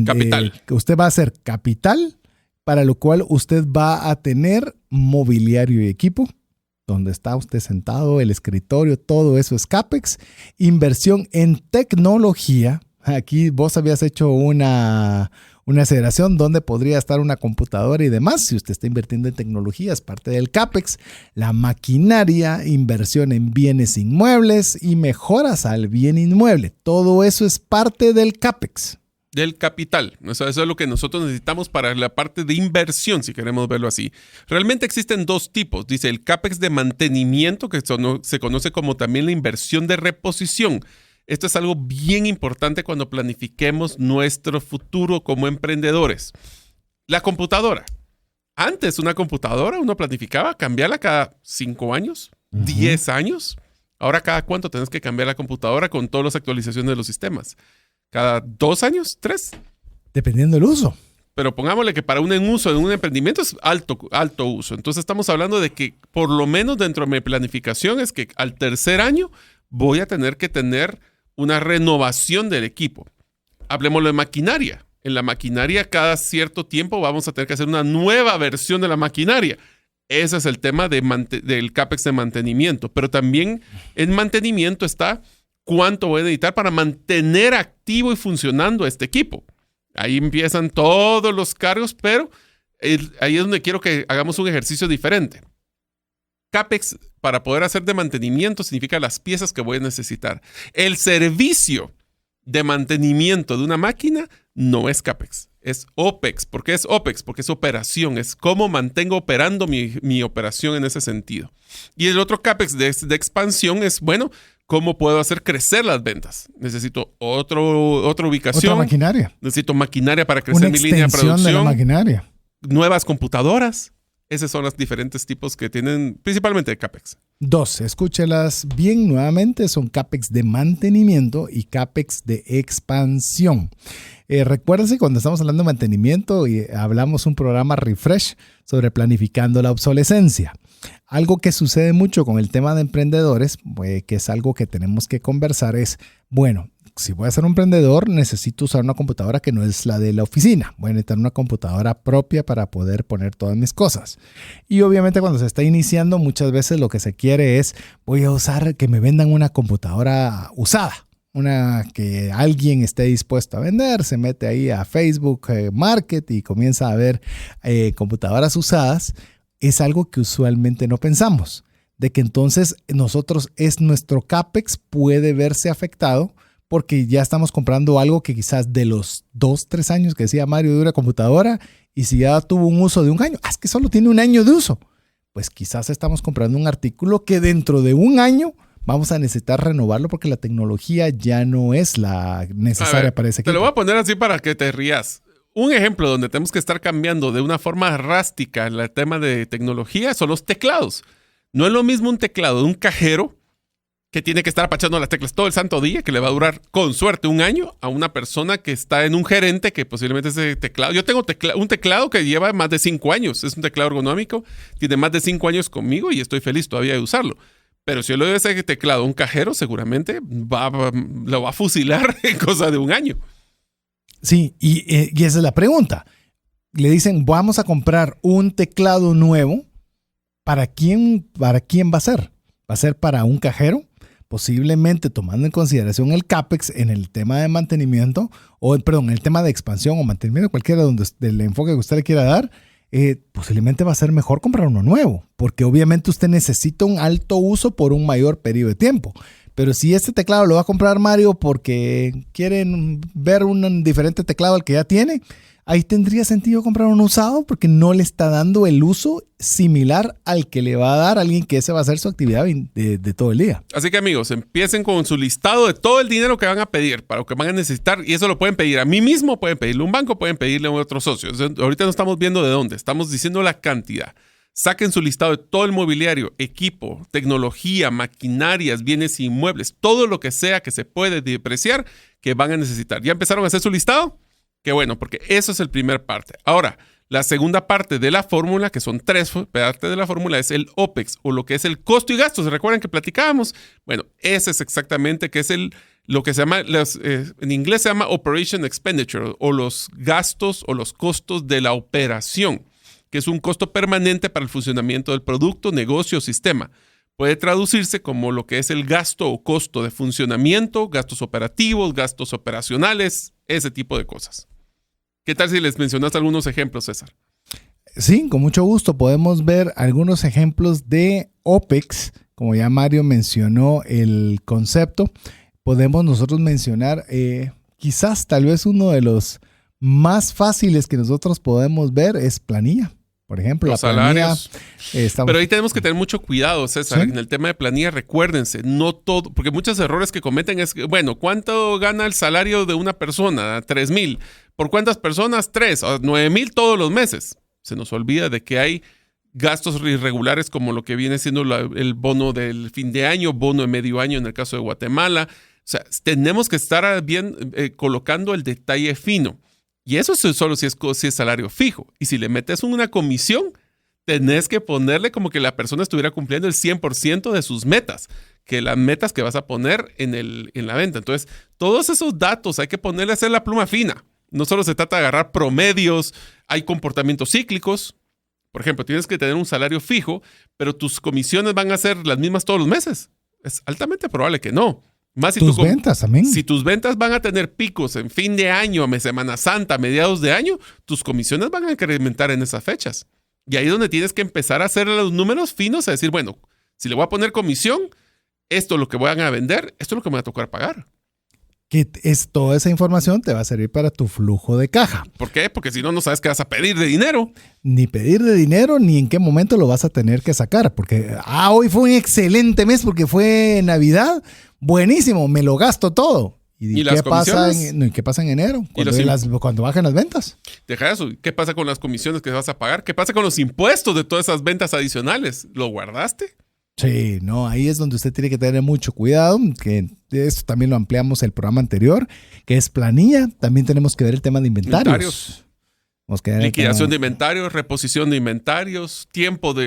S1: Capital.
S3: Que usted va a hacer capital, para lo cual usted va a tener mobiliario y equipo, donde está usted sentado, el escritorio, todo eso es CAPEX. Inversión en tecnología. Aquí vos habías hecho una aceleración donde podría estar una computadora y demás. Si usted está invirtiendo en tecnología, es parte del CAPEX. La maquinaria, inversión en bienes inmuebles y mejoras al bien inmueble. Todo eso es parte del CAPEX.
S1: Del capital. O sea, eso es lo que nosotros necesitamos para la parte de inversión, si queremos verlo así. Realmente existen dos tipos. Dice el CAPEX de mantenimiento, que se conoce como también la inversión de reposición. Esto es algo bien importante cuando planifiquemos nuestro futuro como emprendedores. La computadora. Antes una computadora uno planificaba cambiarla cada 5 años, 10 años. Ahora, ¿cada cuánto tenés que cambiar la computadora con todas las actualizaciones de los sistemas? ¿Cada 2 años? ¿3?
S3: Dependiendo del uso.
S1: Pero pongámosle que para un uso de un emprendimiento es alto uso. Entonces estamos hablando de que por lo menos dentro de mi planificación es que al tercer año voy a tener que tener una renovación del equipo. Hablemoslo de maquinaria. En la maquinaria cada cierto tiempo vamos a tener que hacer una nueva versión de la maquinaria. Ese es el tema del CAPEX de mantenimiento. Pero también en mantenimiento está cuánto voy a necesitar para mantener activo y funcionando este equipo. Ahí empiezan todos los cargos, pero ahí es donde quiero que hagamos un ejercicio diferente. CAPEX para poder hacer de mantenimiento significa las piezas que voy a necesitar. El servicio de mantenimiento de una máquina no es CAPEX, es OPEX. ¿Por qué es OPEX? Porque es operación, es cómo mantengo operando mi operación en ese sentido. Y el otro CAPEX de expansión es, bueno, ¿cómo puedo hacer crecer las ventas? Necesito otra ubicación.
S3: Otra maquinaria.
S1: Necesito maquinaria para crecer mi línea de producción.
S3: Una extensión de la maquinaria.
S1: Nuevas computadoras. Esos son los diferentes tipos que tienen, principalmente de CAPEX.
S3: 2, escúchelas bien nuevamente, son CAPEX de mantenimiento y CAPEX de expansión. Recuérdense cuando estamos hablando de mantenimiento y hablamos un programa Refresh sobre planificando la obsolescencia. Algo que sucede mucho con el tema de emprendedores, que es algo que tenemos que conversar, es, bueno, si voy a ser un emprendedor, necesito usar una computadora que no es la de la oficina. Voy a necesitar una computadora propia para poder poner todas mis cosas. Y obviamente cuando se está iniciando, muchas veces lo que se quiere es, voy a usar que me vendan una computadora usada. Una que alguien esté dispuesto a vender, se mete ahí a Facebook Market y comienza a ver computadoras usadas. Es algo que usualmente no pensamos. De que entonces nuestro CAPEX puede verse afectado porque ya estamos comprando algo que quizás de los 2, 3 años que decía Mario de una computadora, y si ya tuvo un uso de 1 año, es que solo tiene 1 año de uso, pues quizás estamos comprando un artículo que dentro de 1 año vamos a necesitar renovarlo porque la tecnología ya no es la necesaria para ese equipo.
S1: Te lo voy a poner así para que te rías. Un ejemplo donde tenemos que estar cambiando de una forma drástica el tema de tecnología son los teclados. No es lo mismo un teclado de un cajero que tiene que estar apachando las teclas todo el santo día, que le va a durar con suerte 1 año, a una persona que está en un gerente que posiblemente ese teclado... Yo tengo un teclado que lleva más de 5 años, es un teclado ergonómico, tiene más de 5 años conmigo y estoy feliz todavía de usarlo. Pero si yo le doy ese teclado a un cajero, seguramente lo va a fusilar en cosa de un año.
S3: Sí, y esa es la pregunta. Le dicen, vamos a comprar un teclado nuevo. ¿Para quién va a ser? ¿Va a ser para un cajero? Posiblemente tomando en consideración el CAPEX en el tema de mantenimiento, el tema de expansión o mantenimiento, cualquiera del enfoque que usted le quiera dar, posiblemente va a ser mejor comprar uno nuevo, porque obviamente usted necesita un alto uso por un mayor periodo de tiempo. Pero si este teclado lo va a comprar Mario porque quieren ver un diferente teclado al que ya tiene, ahí tendría sentido comprar un usado porque no le está dando el uso similar al que le va a dar a alguien que ese va a ser su actividad de todo el día.
S1: Así que amigos, empiecen con su listado de todo el dinero que van a pedir para lo que van a necesitar, y eso lo pueden pedir a mí mismo, pueden pedirle a un banco, pueden pedirle a otros socios. Ahorita no estamos viendo de dónde, estamos diciendo la cantidad. Saquen su listado de todo el mobiliario, equipo, tecnología, maquinarias, bienes inmuebles, todo lo que sea que se puede depreciar que van a necesitar. ¿Ya empezaron a hacer su listado? Qué bueno, porque eso es el primer parte. Ahora, la segunda parte de la fórmula, que son 3 partes de la fórmula, es el OPEX, o lo que es el costo y gastos. ¿Se recuerdan que platicábamos? Bueno, ese es exactamente que es lo que se llama, en inglés se llama Operation Expenditure, o los gastos o los costos de la operación, que es un costo permanente para el funcionamiento del producto, negocio o sistema. Puede traducirse como lo que es el gasto o costo de funcionamiento, gastos operativos, gastos operacionales, ese tipo de cosas. ¿Qué tal si les mencionaste algunos ejemplos, César?
S3: Sí, con mucho gusto. Podemos ver algunos ejemplos de OPEX, como ya Mario mencionó el concepto. Podemos nosotros mencionar quizás tal vez uno de los más fáciles que nosotros podemos ver es planilla. Por ejemplo,
S1: los
S3: la planilla,
S1: salarios. Pero ahí tenemos que tener mucho cuidado, César. ¿Sí? En el tema de planilla, recuérdense, no todo, porque muchos errores que cometen es, bueno, ¿cuánto gana el salario de una persona? 3,000. ¿Por cuántas personas? 3. 9,000 todos los meses. Se nos olvida de que hay gastos irregulares como lo que viene siendo el bono del fin de año, bono de medio año en el caso de Guatemala. O sea, tenemos que estar bien colocando el detalle fino. Y eso es solo si es salario fijo. Y si le metes una comisión, tenés que ponerle como que la persona estuviera cumpliendo el 100% de sus metas, que las metas que vas a poner en la venta. Entonces, todos esos datos hay que ponerle a hacer la pluma fina. No solo se trata de agarrar promedios, hay comportamientos cíclicos. Por ejemplo, tienes que tener un salario fijo, pero tus comisiones van a ser las mismas todos los meses. Es altamente probable que no. Más si
S3: tus ventas también.
S1: Si tus ventas van a tener picos en fin de año, a Semana Santa, a mediados de año, tus comisiones van a incrementar en esas fechas. Y ahí es donde tienes que empezar a hacer los números finos, a decir, bueno, si le voy a poner comisión, esto es lo que van a vender, esto es lo que me va a tocar pagar.
S3: Que toda esa información te va a servir para tu flujo de caja.
S1: ¿Por qué? Porque si no, no sabes qué vas a pedir de dinero.
S3: Ni pedir de dinero, ni en qué momento lo vas a tener que sacar. Porque, hoy fue un excelente mes porque fue Navidad. Buenísimo, me lo gasto todo.
S1: ¿Y qué pasa
S3: en enero? Cuando bajen las ventas.
S1: Deja eso. ¿Qué pasa con las comisiones que vas a pagar? ¿Qué pasa con los impuestos de todas esas ventas adicionales? ¿Lo guardaste?
S3: Sí, no, ahí es donde usted tiene que tener mucho cuidado, que esto también lo ampliamos el programa anterior, que es planilla. También tenemos que ver el tema de inventarios.
S1: Liquidación de inventarios, reposición de inventarios,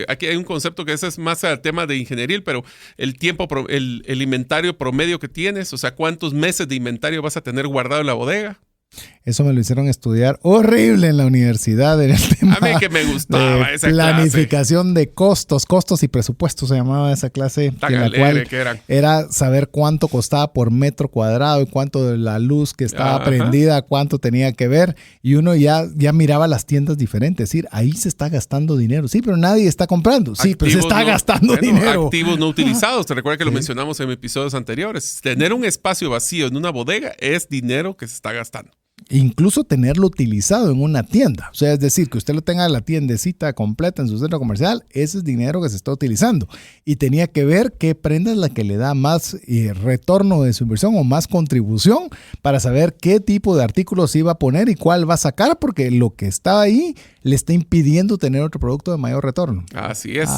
S1: aquí hay un concepto que ese es más al tema de ingeniería, pero el tiempo, el inventario promedio que tienes, o sea, cuántos meses de inventario vas a tener guardado en la bodega.
S3: Eso me lo hicieron estudiar horrible en la universidad en el tema.
S1: A mí que me gustaba esa
S3: planificación de costos y presupuestos se llamaba esa clase, en la cual era saber cuánto costaba por metro cuadrado y cuánto de la luz que estaba prendida, cuánto tenía que ver, y uno ya miraba las tiendas diferentes, es decir, ahí se está gastando dinero, sí, pero nadie está comprando, sí, pero se está gastando dinero.
S1: Activos no utilizados, te recuerda que lo mencionamos en episodios anteriores, tener un espacio vacío en una bodega es dinero que se está gastando.
S3: Incluso tenerlo utilizado en una tienda. O sea, es decir, que usted lo tenga la tiendecita completa en su centro comercial, ese es dinero que se está utilizando. Y tenía que ver qué prenda es la que le da más retorno de su inversión o más contribución para saber qué tipo de artículos iba a poner y cuál va a sacar, porque lo que está ahí le está impidiendo tener otro producto de mayor retorno.
S1: Así es.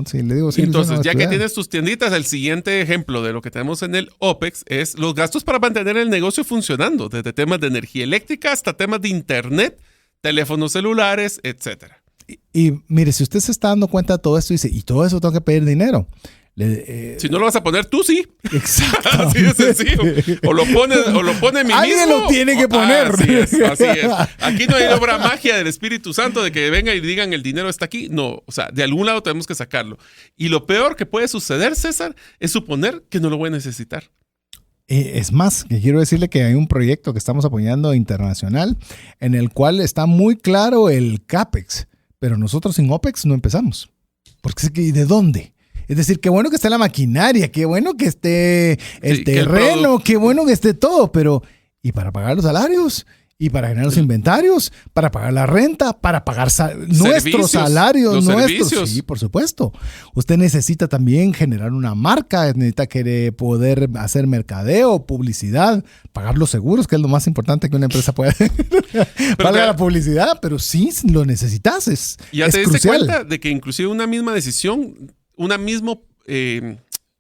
S3: Sí, le digo, sí,
S1: entonces, ya que tienes tus tienditas, el siguiente ejemplo de lo que tenemos en el OPEX es los gastos para mantener el negocio funcionando, desde temas de energía eléctrica hasta temas de internet, teléfonos celulares, etcétera.
S3: Y mire, si usted se está dando cuenta de todo esto, dice, y todo eso tengo que pedir dinero.
S1: Si no lo vas a poner tú, sí.
S3: Exacto.
S1: Así de sencillo. O lo pone mi
S3: Alguien
S1: mismo.
S3: lo tiene que poner.
S1: Así es. Aquí no hay obra magia del Espíritu Santo de que venga y digan el dinero está aquí. No, o sea, de algún lado tenemos que sacarlo. Y lo peor que puede suceder, César, es suponer que no lo voy a necesitar.
S3: Es más, que quiero decirle que hay un proyecto que estamos apoyando internacional en el cual está muy claro el CAPEX, pero nosotros sin OPEX no empezamos. Porque ¿y de dónde? Es decir, qué bueno que esté la maquinaria, qué bueno que esté el terreno, qué bueno que esté todo, pero ¿y para pagar los salarios? ¿Y para generar los inventarios? ¿Para pagar la renta? ¿Para pagar nuestros salarios? Nuestros. Sí, por supuesto. Usted necesita también generar una marca, necesita poder hacer mercadeo, publicidad, pagar los seguros, que es lo más importante que una empresa puede. Valga la publicidad, pero sí lo necesitas.
S1: Ya te diste cuenta de que inclusive una misma decisión, una misma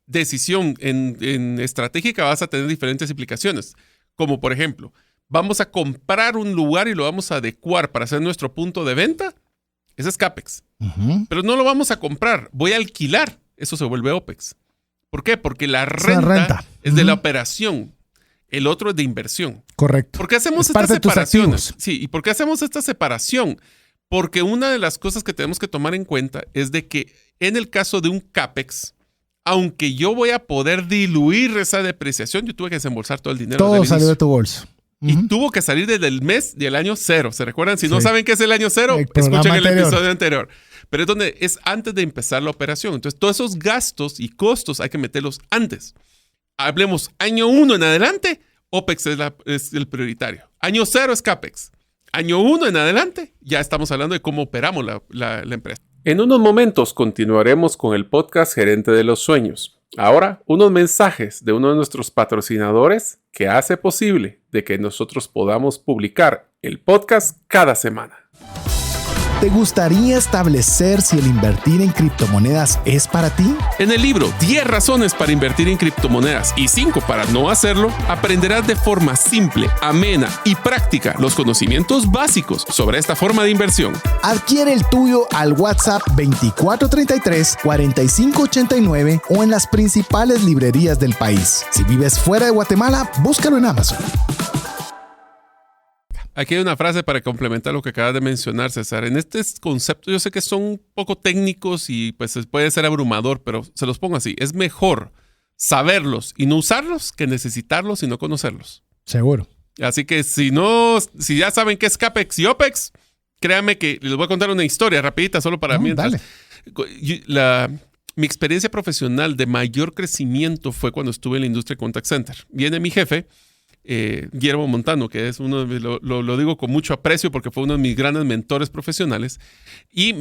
S1: decisión en estratégica vas a tener diferentes implicaciones. Como por ejemplo, vamos a comprar un lugar y lo vamos a adecuar para hacer nuestro punto de venta. Ese es CAPEX. Uh-huh. Pero no lo vamos a comprar. Voy a alquilar. Eso se vuelve OPEX. ¿Por qué? Porque la renta es de la operación. El otro es de inversión.
S3: Correcto.
S1: ¿Por qué hacemos estas separaciones? Sí, ¿y por qué hacemos esta separación? Porque una de las cosas que tenemos que tomar en cuenta es de que en el caso de un CAPEX, aunque yo voy a poder diluir esa depreciación, yo tuve que desembolsar todo el dinero.
S3: Todo salió de tu bolso.
S1: Y tuvo que salir desde el mes del año cero. ¿Se recuerdan? Si no saben qué es el año cero, escuchen el episodio anterior. Pero es antes de empezar la operación. Entonces, todos esos gastos y costos hay que meterlos antes. Hablemos año 1 en adelante, OPEX es el prioritario. Año 0 es CAPEX. Año 1 en adelante, ya estamos hablando de cómo operamos la empresa. En unos momentos continuaremos con el podcast Gerente de los Sueños. Ahora, unos mensajes de uno de nuestros patrocinadores que hace posible de que nosotros podamos publicar el podcast cada semana.
S3: ¿Te gustaría establecer si el invertir en criptomonedas es para ti?
S1: En el libro 10 razones para invertir en criptomonedas y 5 para no hacerlo, aprenderás de forma simple, amena y práctica los conocimientos básicos sobre esta forma de inversión.
S3: Adquiere el tuyo al WhatsApp 2433-4589 o en las principales librerías del país. Si vives fuera de Guatemala, búscalo en Amazon.
S1: Aquí hay una frase para complementar lo que acabas de mencionar, César. En este concepto yo sé que son un poco técnicos y pues puede ser abrumador, pero se los pongo así. Es mejor saberlos y no usarlos que necesitarlos y no conocerlos.
S3: Seguro.
S1: Así que si ya saben qué es CAPEX y OPEX, créanme que les voy a contar una historia rapidita solo para mí.
S3: Dale.
S1: Mi experiencia profesional de mayor crecimiento fue cuando estuve en la industria de contact center. Viene mi jefe, Guillermo Montano, que es lo digo con mucho aprecio porque fue uno de mis grandes mentores profesionales, y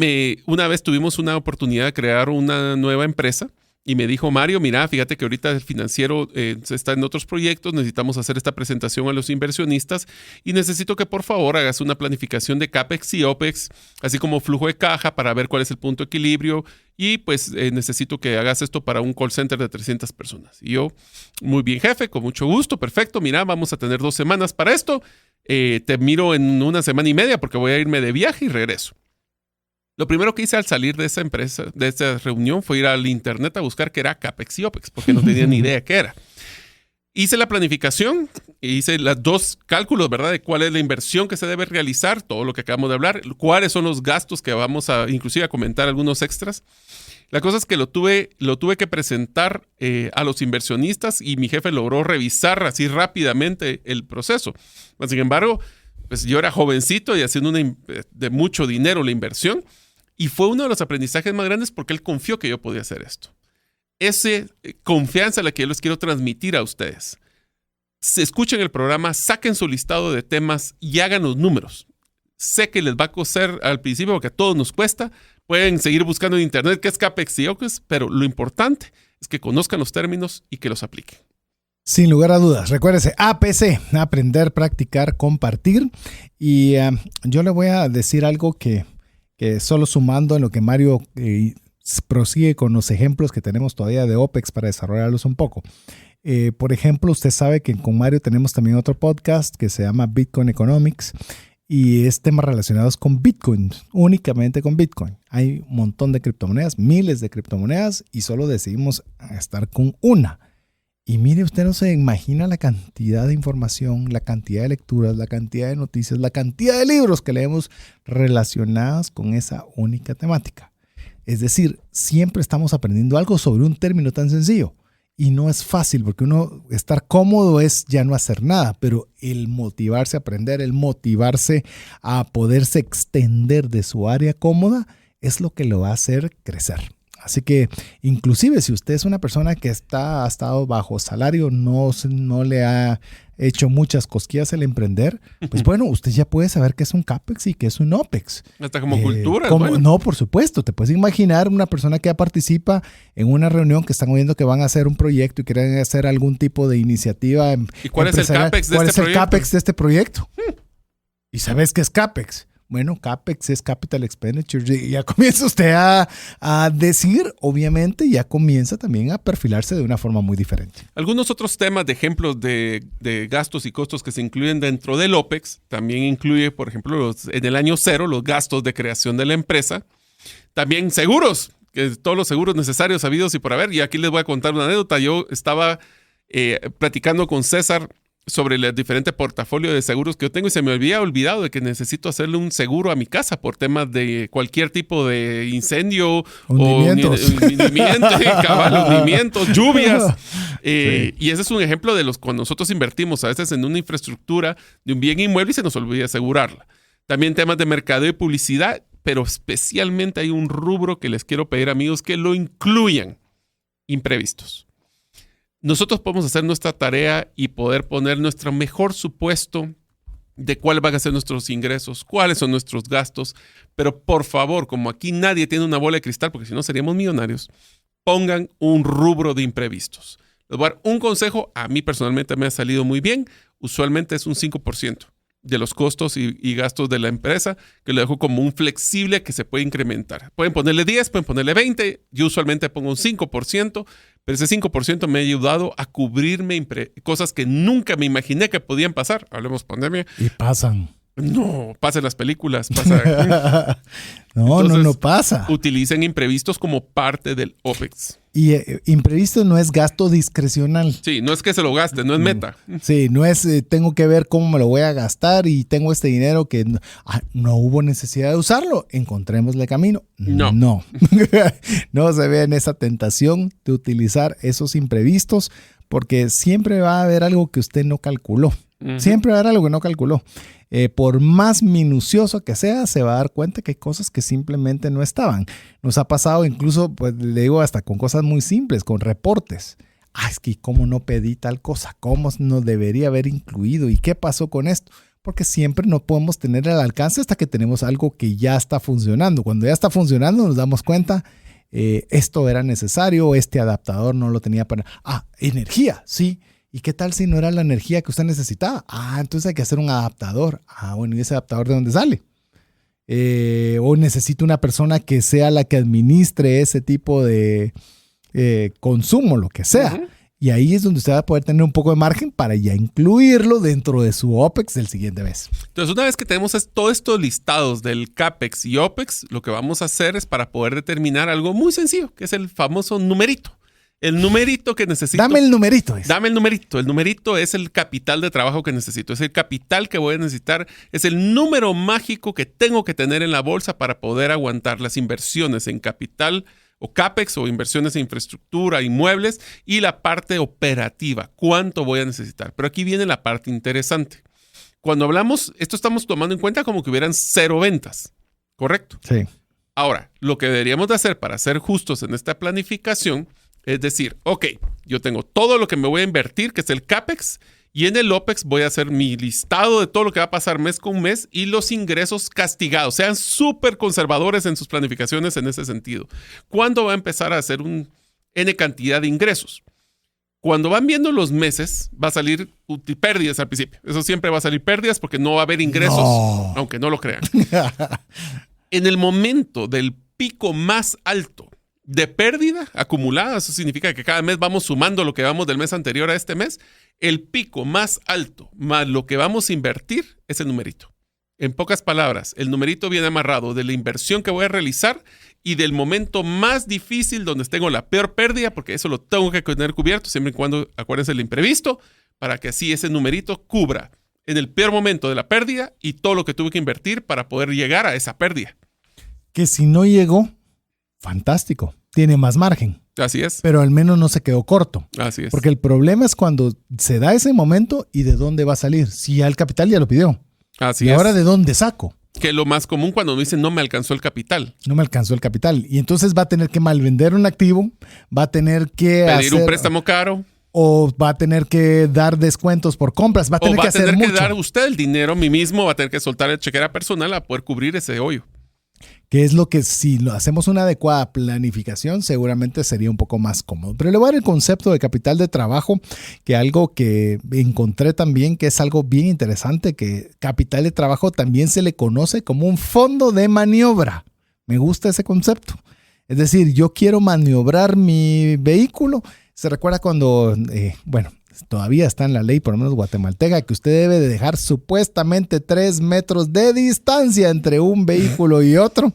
S1: una vez tuvimos una oportunidad de crear una nueva empresa y me dijo: Mario, mira, fíjate que ahorita el financiero está en otros proyectos, necesitamos hacer esta presentación a los inversionistas y necesito que por favor hagas una planificación de CAPEX y OPEX, así como flujo de caja para ver cuál es el punto de equilibrio y pues necesito que hagas esto para un call center de 300 personas. Y yo, muy bien, jefe, con mucho gusto, perfecto, mira, vamos a tener 2 semanas para esto, te miro en 1 semana y media porque voy a irme de viaje y regreso. Lo primero que hice al salir de esa empresa, de esta reunión, fue ir al internet a buscar qué era CAPEX y OPEX, porque no tenía ni idea qué era. Hice la planificación, hice los 2 cálculos, ¿verdad? De cuál es la inversión que se debe realizar, todo lo que acabamos de hablar, cuáles son los gastos que vamos a, inclusive a comentar algunos extras. La cosa es que lo tuve que presentar a los inversionistas y mi jefe logró revisar así rápidamente el proceso. Sin embargo, pues yo era jovencito y haciendo de mucho dinero la inversión. Y fue uno de los aprendizajes más grandes porque él confió que yo podía hacer esto. Esa confianza la que yo les quiero transmitir a ustedes. Se escuchen el programa, saquen su listado de temas y hagan los números. Sé que les va a costar al principio porque a todos nos cuesta. Pueden seguir buscando en internet qué es CAPEX y OPEX, pero lo importante es que conozcan los términos y que los apliquen.
S3: Sin lugar a dudas. Recuérdese, APC, aprender, practicar, compartir. Y yo le voy a decir algo que solo sumando en lo que Mario prosigue con los ejemplos que tenemos todavía de OPEX para desarrollarlos un poco. Por ejemplo, usted sabe que con Mario tenemos también otro podcast que se llama Bitcoin Economics y es temas relacionados con Bitcoin, únicamente con Bitcoin. Hay un montón de criptomonedas, miles de criptomonedas y solo decidimos estar con una. Y mire, usted no se imagina la cantidad de información, la cantidad de lecturas, la cantidad de noticias, la cantidad de libros que leemos relacionados con esa única temática. Es decir, siempre estamos aprendiendo algo sobre un término tan sencillo. Y no es fácil porque uno estar cómodo es ya no hacer nada, pero el motivarse a aprender, el motivarse a poderse extender de su área cómoda es lo que lo va a hacer crecer. Así que inclusive si usted es una persona que ha estado bajo salario, no le ha hecho muchas cosquillas el emprender, pues bueno, usted ya puede saber qué es un CAPEX y qué es un OPEX.
S1: Hasta como cultura.
S3: Bueno. No, por supuesto. Te puedes imaginar una persona que ya participa en una reunión que están viendo que van a hacer un proyecto y quieren hacer algún tipo de iniciativa.
S1: ¿Y cuál es el CAPEX de este proyecto?
S3: ¿Cuál es el CAPEX de este proyecto? ¿Y sabes qué es CAPEX? Bueno, CAPEX es Capital Expenditure. Y ya comienza usted a decir, obviamente, ya comienza también a perfilarse de una forma muy diferente.
S1: Algunos otros temas de ejemplos de gastos y costos que se incluyen dentro del OPEX, también incluye, por ejemplo, en el año 0, los gastos de creación de la empresa. También seguros, que todos los seguros necesarios, habidos y por haber. Y aquí les voy a contar una anécdota. Yo estaba platicando con César sobre el diferente portafolio de seguros que yo tengo y se me había olvidado de que necesito hacerle un seguro a mi casa por temas de cualquier tipo de incendio
S3: hundimientos,
S1: hundimientos, lluvias.
S3: Sí.
S1: Y ese es un ejemplo de cuando nosotros invertimos a veces en una infraestructura de un bien inmueble y se nos olvida asegurarla. También temas de mercadeo y publicidad, pero especialmente hay un rubro que les quiero pedir, amigos, que lo incluyan: imprevistos. Nosotros podemos hacer nuestra tarea y poder poner nuestro mejor supuesto de cuáles van a ser nuestros ingresos, cuáles son nuestros gastos, pero por favor, como aquí nadie tiene una bola de cristal, porque si no seríamos millonarios, pongan un rubro de imprevistos. Les voy a dar un consejo, a mí personalmente me ha salido muy bien, usualmente es un 5% de los costos y gastos de la empresa, que lo dejo como un flexible que se puede incrementar. Pueden ponerle 10, pueden ponerle 20, yo usualmente pongo un 5%, pero ese 5% me ha ayudado a cubrirme cosas que nunca me imaginé que podían pasar. Hablemos pandemia.
S3: Y pasan.
S1: No, pasa en las películas. Pasa.
S3: Entonces, no pasa.
S1: Utilicen imprevistos como parte del OPEX.
S3: Y imprevisto no es gasto discrecional.
S1: Sí, no es que se lo gaste, no es meta.
S3: Sí, no es tengo que ver cómo me lo voy a gastar y tengo este dinero que no hubo necesidad de usarlo. Encontrémosle camino.
S1: No.
S3: No se ve en esa tentación de utilizar esos imprevistos porque siempre va a haber algo que usted no calculó. Siempre va a haber algo que no calculó. Por más minucioso que sea, se va a dar cuenta que hay cosas que simplemente no estaban. Nos ha pasado incluso, pues le digo, hasta con cosas muy simples, con reportes. Es que cómo no pedí tal cosa, cómo no debería haber incluido y qué pasó con esto. Porque siempre no podemos tener el alcance hasta que tenemos algo que ya está funcionando. Cuando ya está funcionando nos damos cuenta, esto era necesario, este adaptador no lo tenía para... energía, sí. ¿Y qué tal si no era la energía que usted necesitaba? Entonces hay que hacer un adaptador. Bueno, ¿y ese adaptador de dónde sale? O necesito una persona que sea la que administre ese tipo de consumo, lo que sea. Uh-huh. Y ahí es donde usted va a poder tener un poco de margen para ya incluirlo dentro de su OPEX del siguiente mes.
S1: Entonces, una vez que tenemos todos estos listados del CAPEX y OPEX, lo que vamos a hacer es para poder determinar algo muy sencillo, que es el famoso numerito. El numerito que necesito.
S3: Dame el numerito.
S1: Dame el numerito. El numerito es el capital de trabajo que necesito. Es el capital que voy a necesitar. Es el número mágico que tengo que tener en la bolsa para poder aguantar las inversiones en capital o CAPEX o inversiones en infraestructura, inmuebles y la parte operativa. ¿Cuánto voy a necesitar? Pero aquí viene la parte interesante. Cuando hablamos, esto estamos tomando en cuenta como que hubieran 0 ventas. ¿Correcto?
S3: Sí.
S1: Ahora, lo que deberíamos de hacer para ser justos en esta planificación es decir, ok, yo tengo todo lo que me voy a invertir, que es el CAPEX, y en el OPEX voy a hacer mi listado de todo lo que va a pasar mes con mes y los ingresos castigados. Sean súper conservadores en sus planificaciones en ese sentido. ¿Cuándo va a empezar a hacer un N cantidad de ingresos? Cuando van viendo los meses, va a salir pérdidas al principio. Eso siempre va a salir pérdidas porque no va a haber ingresos, aunque no lo crean. En el momento del pico más alto de pérdida acumulada, eso significa que cada mes vamos sumando lo que vamos del mes anterior a este mes, el pico más alto más lo que vamos a invertir es el numerito. En pocas palabras, el numerito viene amarrado de la inversión que voy a realizar y del momento más difícil donde tengo la peor pérdida, porque eso lo tengo que tener cubierto, siempre y cuando, acuérdense, el imprevisto, para que así ese numerito cubra en el peor momento de la pérdida y todo lo que tuve que invertir para poder llegar a esa pérdida.
S3: Que si no llegó, fantástico, tiene más margen.
S1: Así es.
S3: Pero al menos no se quedó corto.
S1: Así es.
S3: Porque el problema es cuando se da ese momento y de dónde va a salir. Si ya el capital ya lo pidió.
S1: Así
S3: y
S1: es.
S3: ahora, ¿de dónde saco?
S1: Que es lo más común cuando me dicen no me alcanzó el capital.
S3: No me alcanzó el capital. Y entonces va a tener que malvender un activo, va a tener que
S1: pedir un préstamo caro.
S3: O va a tener que dar descuentos por compras. Va a tener que hacer mucho. O va a tener
S1: que dar usted el dinero, mí mismo, va a tener que soltar el chequera personal a poder cubrir ese hoyo.
S3: Que es lo que si lo hacemos una adecuada planificación seguramente sería un poco más cómodo. Pero le voy a dar el concepto de capital de trabajo, que algo que encontré también que es algo bien interesante, que capital de trabajo también se le conoce como un fondo de maniobra. Me gusta ese concepto. Es decir, yo quiero maniobrar mi vehículo. Se recuerda cuando, todavía está en la ley, por lo menos guatemalteca, que usted debe de dejar supuestamente 3 metros de distancia entre un vehículo y otro.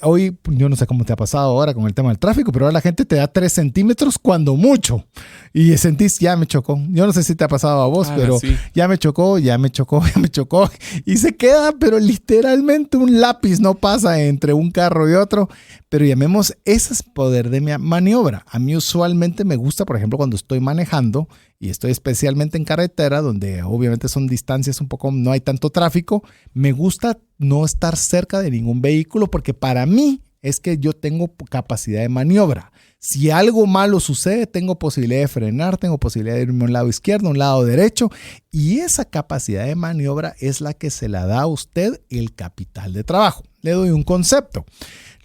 S3: Hoy yo no sé cómo te ha pasado ahora con el tema del tráfico, pero ahora la gente te da 3 centímetros cuando mucho. Y sentís, ya me chocó. Yo no sé si te ha pasado a vos, pero sí. ya me chocó. Y se queda, pero literalmente un lápiz no pasa entre un carro y otro. Pero llamemos, ese es poder de mi maniobra. A mí usualmente me gusta, por ejemplo, cuando estoy manejando y estoy especialmente en carretera, donde obviamente son distancias un poco, no hay tanto tráfico, me gusta no estar cerca de ningún vehículo porque para mí es que yo tengo capacidad de maniobra. Si algo malo sucede, tengo posibilidad de frenar, tengo posibilidad de irme a un lado izquierdo, a un lado derecho, y esa capacidad de maniobra es la que se la da a usted el capital de trabajo. Le doy un concepto.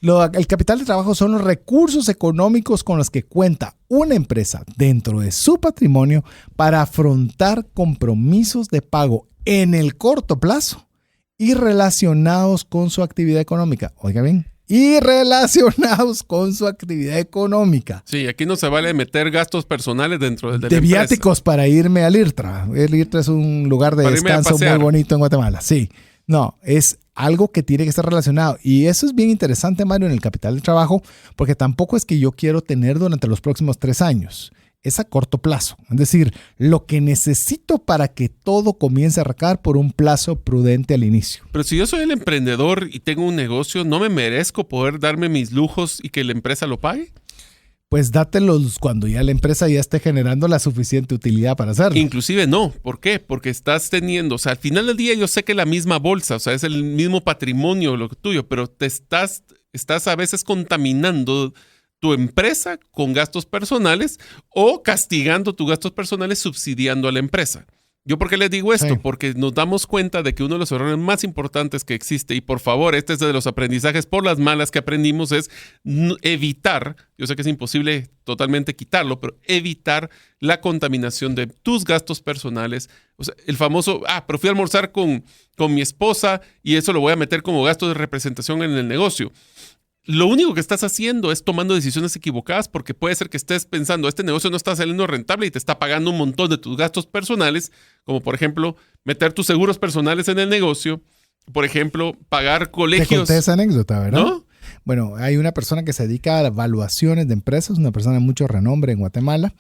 S3: El capital de trabajo son los recursos económicos con los que cuenta una empresa dentro de su patrimonio para afrontar compromisos de pago en el corto plazo y relacionados con su actividad económica. Oiga bien. Y relacionados con su actividad económica.
S1: Sí, aquí no se vale meter gastos personales dentro de la
S3: empresa. Viáticos para irme al IRTRA. El IRTRA es un lugar de descanso muy bonito en Guatemala. Sí, no, es algo que tiene que estar relacionado. Y eso es bien interesante, Mario, en el capital de trabajo, porque tampoco es que yo quiero tener durante los próximos 3 años. Es a corto plazo. Es decir, lo que necesito para que todo comience a arrancar por un plazo prudente al inicio.
S1: Pero si yo soy el emprendedor y tengo un negocio, ¿no me merezco poder darme mis lujos y que la empresa lo pague?
S3: Pues dátelos cuando ya la empresa ya esté generando la suficiente utilidad para hacerlo.
S1: Inclusive no. ¿Por qué? Porque estás teniendo, o sea, al final del día yo sé que la misma bolsa, o sea, es el mismo patrimonio lo tuyo, pero te estás a veces contaminando tu empresa con gastos personales o castigando tus gastos personales subsidiando a la empresa. ¿Yo por qué les digo esto? Sí. Porque nos damos cuenta de que uno de los errores más importantes que existe, y por favor, este es de los aprendizajes por las malas que aprendimos, es evitar, yo sé que es imposible totalmente quitarlo, pero evitar la contaminación de tus gastos personales. O sea, el famoso, pero fui a almorzar con mi esposa y eso lo voy a meter como gasto de representación en el negocio. Lo único que estás haciendo es tomando decisiones equivocadas porque puede ser que estés pensando, este negocio no está saliendo rentable y te está pagando un montón de tus gastos personales, como por ejemplo, meter tus seguros personales en el negocio, por ejemplo, pagar colegios.
S3: Te conté esa anécdota, ¿verdad?
S1: ¿No?
S3: Bueno, hay una persona que se dedica a evaluaciones de empresas, una persona de mucho renombre en Guatemala,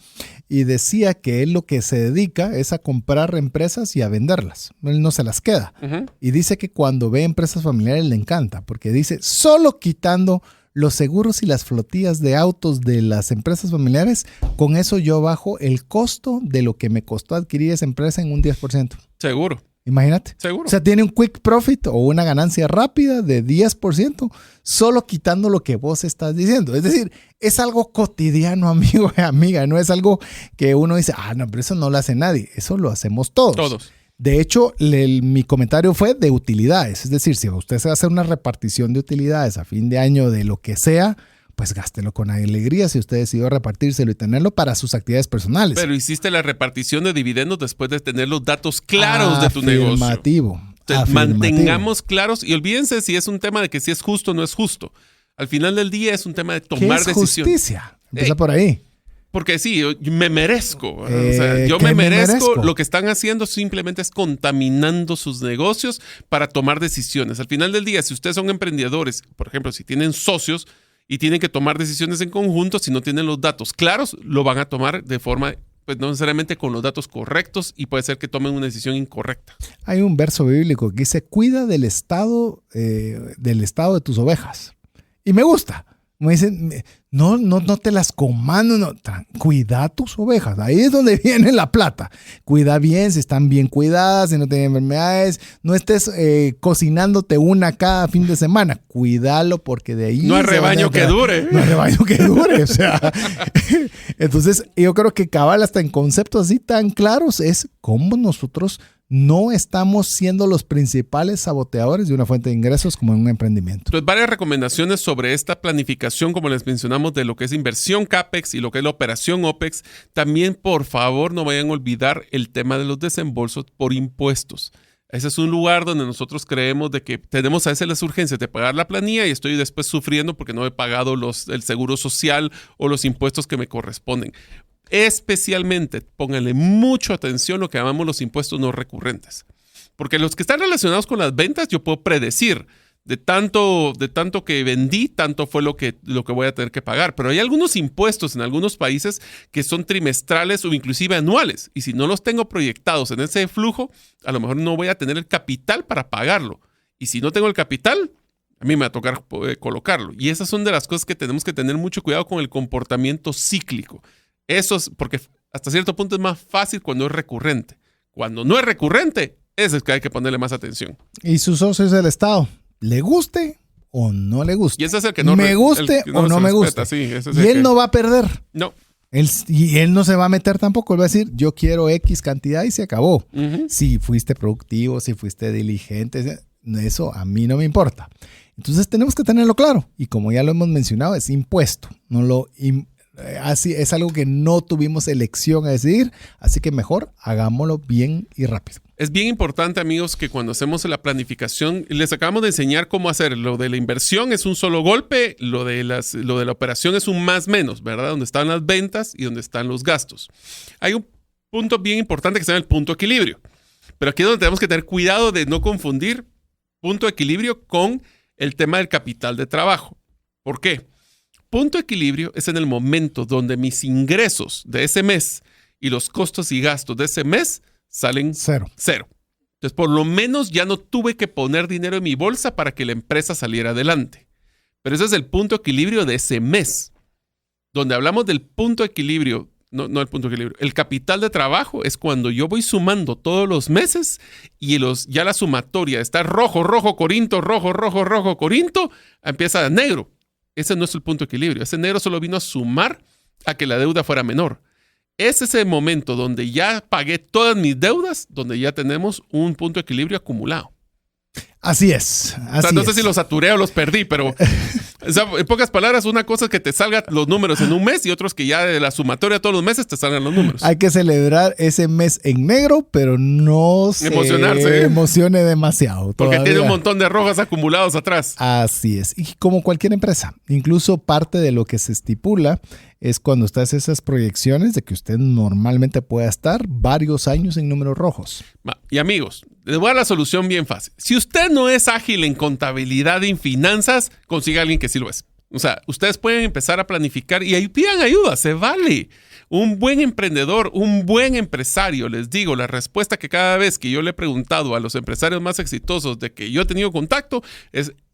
S3: y decía que él lo que se dedica es a comprar empresas y a venderlas. Él no se las queda. Uh-huh. Y dice que cuando ve empresas familiares le encanta, porque dice, solo quitando los seguros y las flotillas de autos de las empresas familiares, con eso yo bajo el costo de lo que me costó adquirir esa empresa en un 10%.
S1: Seguro.
S3: Imagínate.
S1: Seguro.
S3: O sea, tiene un quick profit o una ganancia rápida de 10% solo quitando lo que vos estás diciendo. Es decir, es algo cotidiano, amigo y amiga. No es algo que uno dice, no, pero eso no lo hace nadie. Eso lo hacemos todos.
S1: Todos.
S3: De hecho, mi comentario fue de utilidades. Es decir, si usted se va a hacer una repartición de utilidades a fin de año de lo que sea, pues gástelo con alegría si usted decidió repartírselo y tenerlo para sus actividades personales.
S1: Pero hiciste la repartición de dividendos después de tener los datos claros de tu negocio.
S3: Afirmativo.
S1: Mantengamos claros y olvídense si es un tema de que si es justo o no es justo. Al final del día es un tema de tomar decisiones.
S3: ¿Qué es justicia? Empieza por ahí.
S1: Porque sí, yo me merezco. O sea, yo me merezco. Lo que están haciendo simplemente es contaminando sus negocios para tomar decisiones. Al final del día, si ustedes son emprendedores, por ejemplo, si tienen socios y tienen que tomar decisiones en conjunto, si no tienen los datos claros, lo van a tomar de forma, pues no necesariamente con los datos correctos, y puede ser que tomen una decisión incorrecta.
S3: Hay un verso bíblico que dice, cuida del estado de tus ovejas. Y me gusta. Me dicen, no te las comando, cuida tus ovejas. Ahí es donde viene la plata. Cuida bien, si están bien cuidadas, si no tienen enfermedades. No estés cocinándote una cada fin de semana. Cuídalo, porque de ahí...
S1: No hay rebaño que dure.
S3: No hay rebaño que dure. O sea, entonces yo creo que cabal, hasta en conceptos así tan claros, es cómo nosotros no estamos siendo los principales saboteadores de una fuente de ingresos como en un emprendimiento.
S1: Pues varias recomendaciones sobre esta planificación, como les mencionamos, de lo que es inversión CAPEX y lo que es la operación OPEX. También, por favor, no vayan a olvidar el tema de los desembolsos por impuestos. Ese es un lugar donde nosotros creemos de que tenemos a veces las urgencias de pagar la planilla y estoy después sufriendo porque no he pagado el seguro social o los impuestos que me corresponden. Especialmente, pónganle mucha atención a lo que llamamos los impuestos no recurrentes. Porque los que están relacionados con las ventas, yo puedo predecir de tanto que vendí, tanto fue lo que voy a tener que pagar. Pero hay algunos impuestos en algunos países que son trimestrales o inclusive anuales. Y si no los tengo proyectados en ese flujo, a lo mejor no voy a tener el capital para pagarlo. Y si no tengo el capital, a mí me va a tocar colocarlo. Y esas son de las cosas que tenemos que tener mucho cuidado con el comportamiento cíclico. Eso es porque hasta cierto punto es más fácil cuando es recurrente. Cuando no es recurrente, ese es que hay que ponerle más atención.
S3: Y su socio es el Estado. ¿Le guste o no le guste?
S1: Y ese es el que no
S3: me guste o no me guste.
S1: Sí,
S3: y él no va a perder.
S1: No.
S3: Y él no se va a meter tampoco. Él va a decir, yo quiero X cantidad y se acabó.
S1: Uh-huh.
S3: Si fuiste productivo, si fuiste diligente, eso a mí no me importa. Entonces tenemos que tenerlo claro. Y como ya lo hemos mencionado, es impuesto. Así es algo que no tuvimos elección a decidir, así que mejor hagámoslo bien y rápido.
S1: Es bien importante, amigos, que cuando hacemos la planificación, les acabamos de enseñar cómo hacer. Lo de la inversión es un solo golpe, lo de la operación es un más menos, ¿verdad? Donde están las ventas y donde están los gastos. Hay un punto bien importante que se llama el punto de equilibrio. Pero aquí es donde tenemos que tener cuidado de no confundir punto de equilibrio con el tema del capital de trabajo. ¿Por qué? Punto de equilibrio es en el momento donde mis ingresos de ese mes y los costos y gastos de ese mes salen cero. Entonces, por lo menos ya no tuve que poner dinero en mi bolsa para que la empresa saliera adelante. Pero ese es el punto de equilibrio de ese mes. Donde hablamos del punto de equilibrio, no el punto de equilibrio, el capital de trabajo es cuando yo voy sumando todos los meses y ya la sumatoria está rojo, Corinto, rojo, Corinto, empieza a negro. Ese no es el punto de equilibrio. Ese negro solo vino a sumar a que la deuda fuera menor. Es ese momento donde ya pagué todas mis deudas, donde ya tenemos un punto de equilibrio acumulado.
S3: Así es.
S1: No sé si los saturé o los perdí, pero o sea, en pocas palabras, una cosa es que te salgan los números en un mes y otros que ya de la sumatoria de todos los meses te salgan los números.
S3: Hay que celebrar ese mes en negro, pero no se emocione demasiado.
S1: Porque tiene un montón de rojas acumulados atrás.
S3: Así es. Y como cualquier empresa, incluso parte de lo que se estipula es cuando usted hace esas proyecciones de que usted normalmente pueda estar varios años en números rojos.
S1: Y amigos, les voy a dar la solución bien fácil. Si usted no es ágil en contabilidad y en finanzas, consiga a alguien que sí lo es. O sea, ustedes pueden empezar a planificar y ahí pidan ayuda, se vale. Un buen emprendedor, un buen empresario, les digo, la respuesta que cada vez que yo le he preguntado a los empresarios más exitosos de que yo he tenido contacto,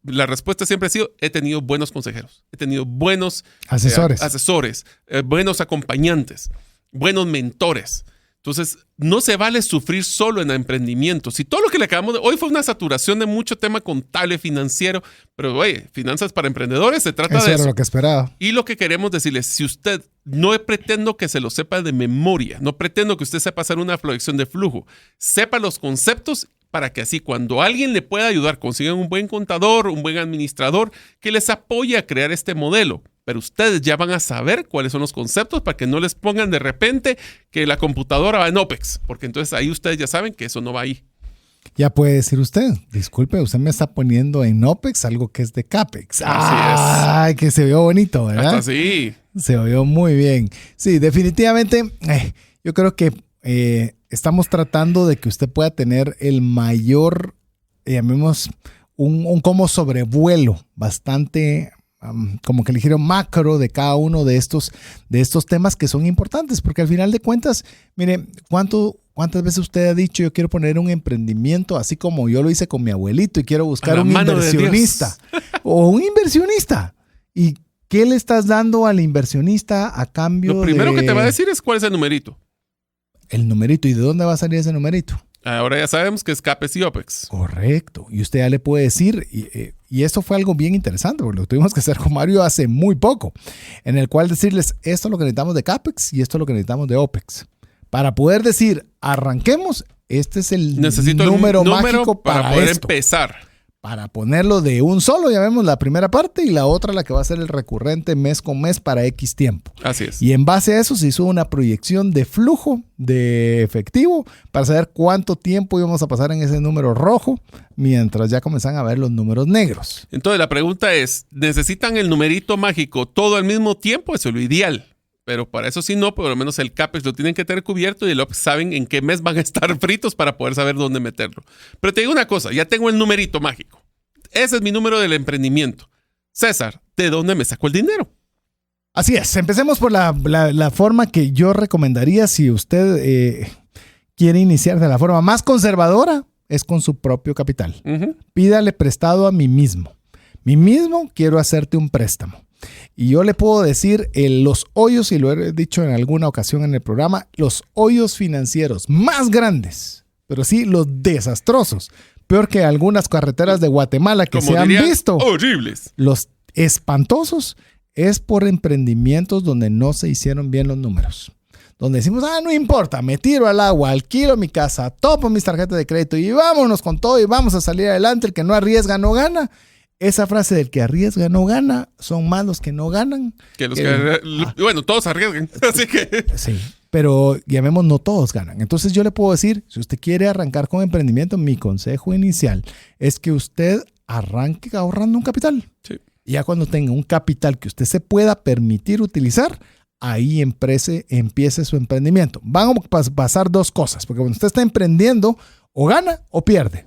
S1: la respuesta siempre ha sido, he tenido buenos consejeros, he tenido buenos asesores, buenos acompañantes, buenos mentores. Entonces, no se vale sufrir solo en emprendimiento. Si todo lo que le acabamos de... Hoy fue una saturación de mucho tema contable, financiero, pero oye, finanzas para emprendedores, se trata de eso.
S3: Eso era lo que esperaba.
S1: Y lo que queremos decirles, si usted, no pretendo que se lo sepa de memoria, no pretendo que usted sepa hacer una proyección de flujo, sepa los conceptos para que así cuando alguien le pueda ayudar, consigan un buen contador, un buen administrador que les apoye a crear este modelo. Pero ustedes ya van a saber cuáles son los conceptos para que no les pongan de repente que la computadora va en OPEX, porque entonces ahí ustedes ya saben que eso no va ahí.
S3: Ya puede decir usted, disculpe, usted me está poniendo en OPEX algo que es de CAPEX.
S1: Así es.
S3: Ay, que se vio bonito, ¿verdad?
S1: Hasta sí.
S3: Se oyó muy bien. Sí, definitivamente yo creo que estamos tratando de que usted pueda tener el mayor, llamemos, un como sobrevuelo bastante, como que ligero macro de cada uno de estos temas que son importantes, porque al final de cuentas, mire, ¿cuántas veces usted ha dicho yo quiero poner un emprendimiento así como yo lo hice con mi abuelito y quiero buscar un inversionista o un inversionista? ¿Y qué le estás dando al inversionista a cambio de...?
S1: Lo primero que te va a decir es cuál es el numerito.
S3: El numerito. ¿Y de dónde va a salir ese numerito?
S1: Ahora ya sabemos que es CAPEX y OPEX.
S3: Correcto. Y usted ya le puede decir, y esto fue algo bien interesante, porque lo tuvimos que hacer con Mario hace muy poco, en el cual decirles, esto es lo que necesitamos de CAPEX y esto es lo que necesitamos de OPEX. Para poder decir, arranquemos, este es el número mágico para
S1: poder
S3: esto.
S1: Empezar.
S3: Para ponerlo de un solo, ya vemos la primera parte y la otra la que va a ser el recurrente mes con mes para X tiempo.
S1: Así es.
S3: Y en base a eso se hizo una proyección de flujo de efectivo para saber cuánto tiempo íbamos a pasar en ese número rojo mientras ya comenzan a ver los números negros.
S1: Entonces la pregunta es, ¿necesitan el numerito mágico todo al mismo tiempo? Eso es lo ideal. Pero para eso sí no, por lo menos el CAPEX lo tienen que tener cubierto y el OPEX saben en qué mes van a estar fritos para poder saber dónde meterlo. Pero te digo una cosa, ya tengo el numerito mágico. Ese es mi número del emprendimiento. César, ¿de dónde me saco el dinero?
S3: Así es, empecemos por la forma que yo recomendaría si usted quiere iniciar de la forma más conservadora, es con su propio capital. Pídale prestado a mí mismo. Mí mismo quiero hacerte un préstamo. Y yo le puedo decir los hoyos, y lo he dicho en alguna ocasión en el programa, los hoyos financieros más grandes, pero sí los desastrosos, peor que algunas carreteras de Guatemala que se han visto.
S1: Horribles.
S3: Los espantosos es por emprendimientos donde no se hicieron bien los números. Donde decimos, no importa, me tiro al agua, alquilo mi casa, topo mis tarjetas de crédito y vámonos con todo y vamos a salir adelante. El que no arriesga no gana. Esa frase del que arriesga no gana, son más los que no ganan.
S1: Bueno, todos arriesgan, así que...
S3: Sí, pero llamemos no todos ganan. Entonces yo le puedo decir, si usted quiere arrancar con emprendimiento, mi consejo inicial es que usted arranque ahorrando un capital.
S1: Sí.
S3: Y ya cuando tenga un capital que usted se pueda permitir utilizar, ahí empiece su emprendimiento. Van a pasar dos cosas, porque cuando usted está emprendiendo, o gana o pierde.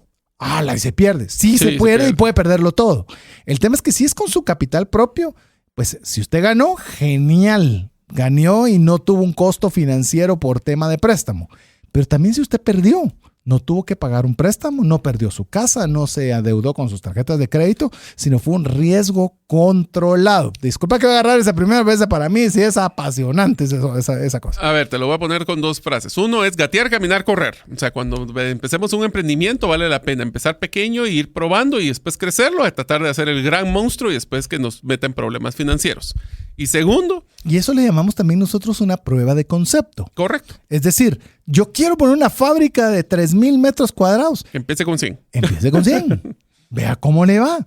S3: Y se pierde. Sí, se puede y puede perderlo todo. El tema es que si es con su capital propio, pues si usted ganó, genial. Ganó y no tuvo un costo financiero por tema de préstamo. Pero también si usted perdió, no tuvo que pagar un préstamo, no perdió su casa, no se adeudó con sus tarjetas de crédito, sino fue un riesgo controlado. Disculpa que voy a agarrar esa primera vez para mí, sí es apasionante esa cosa.
S1: A ver, te lo voy a poner con dos frases. Uno es gatear, caminar, correr. O sea, cuando empecemos un emprendimiento vale la pena empezar pequeño e ir probando y después crecerlo, a tratar de hacer el gran monstruo y después que nos metan problemas financieros. Y segundo...
S3: Y eso le llamamos también nosotros una prueba de concepto.
S1: Correcto.
S3: Es decir, yo quiero poner una fábrica de 3,000 metros cuadrados.
S1: Empiece con 100.
S3: Empiece con 100. Vea cómo le va.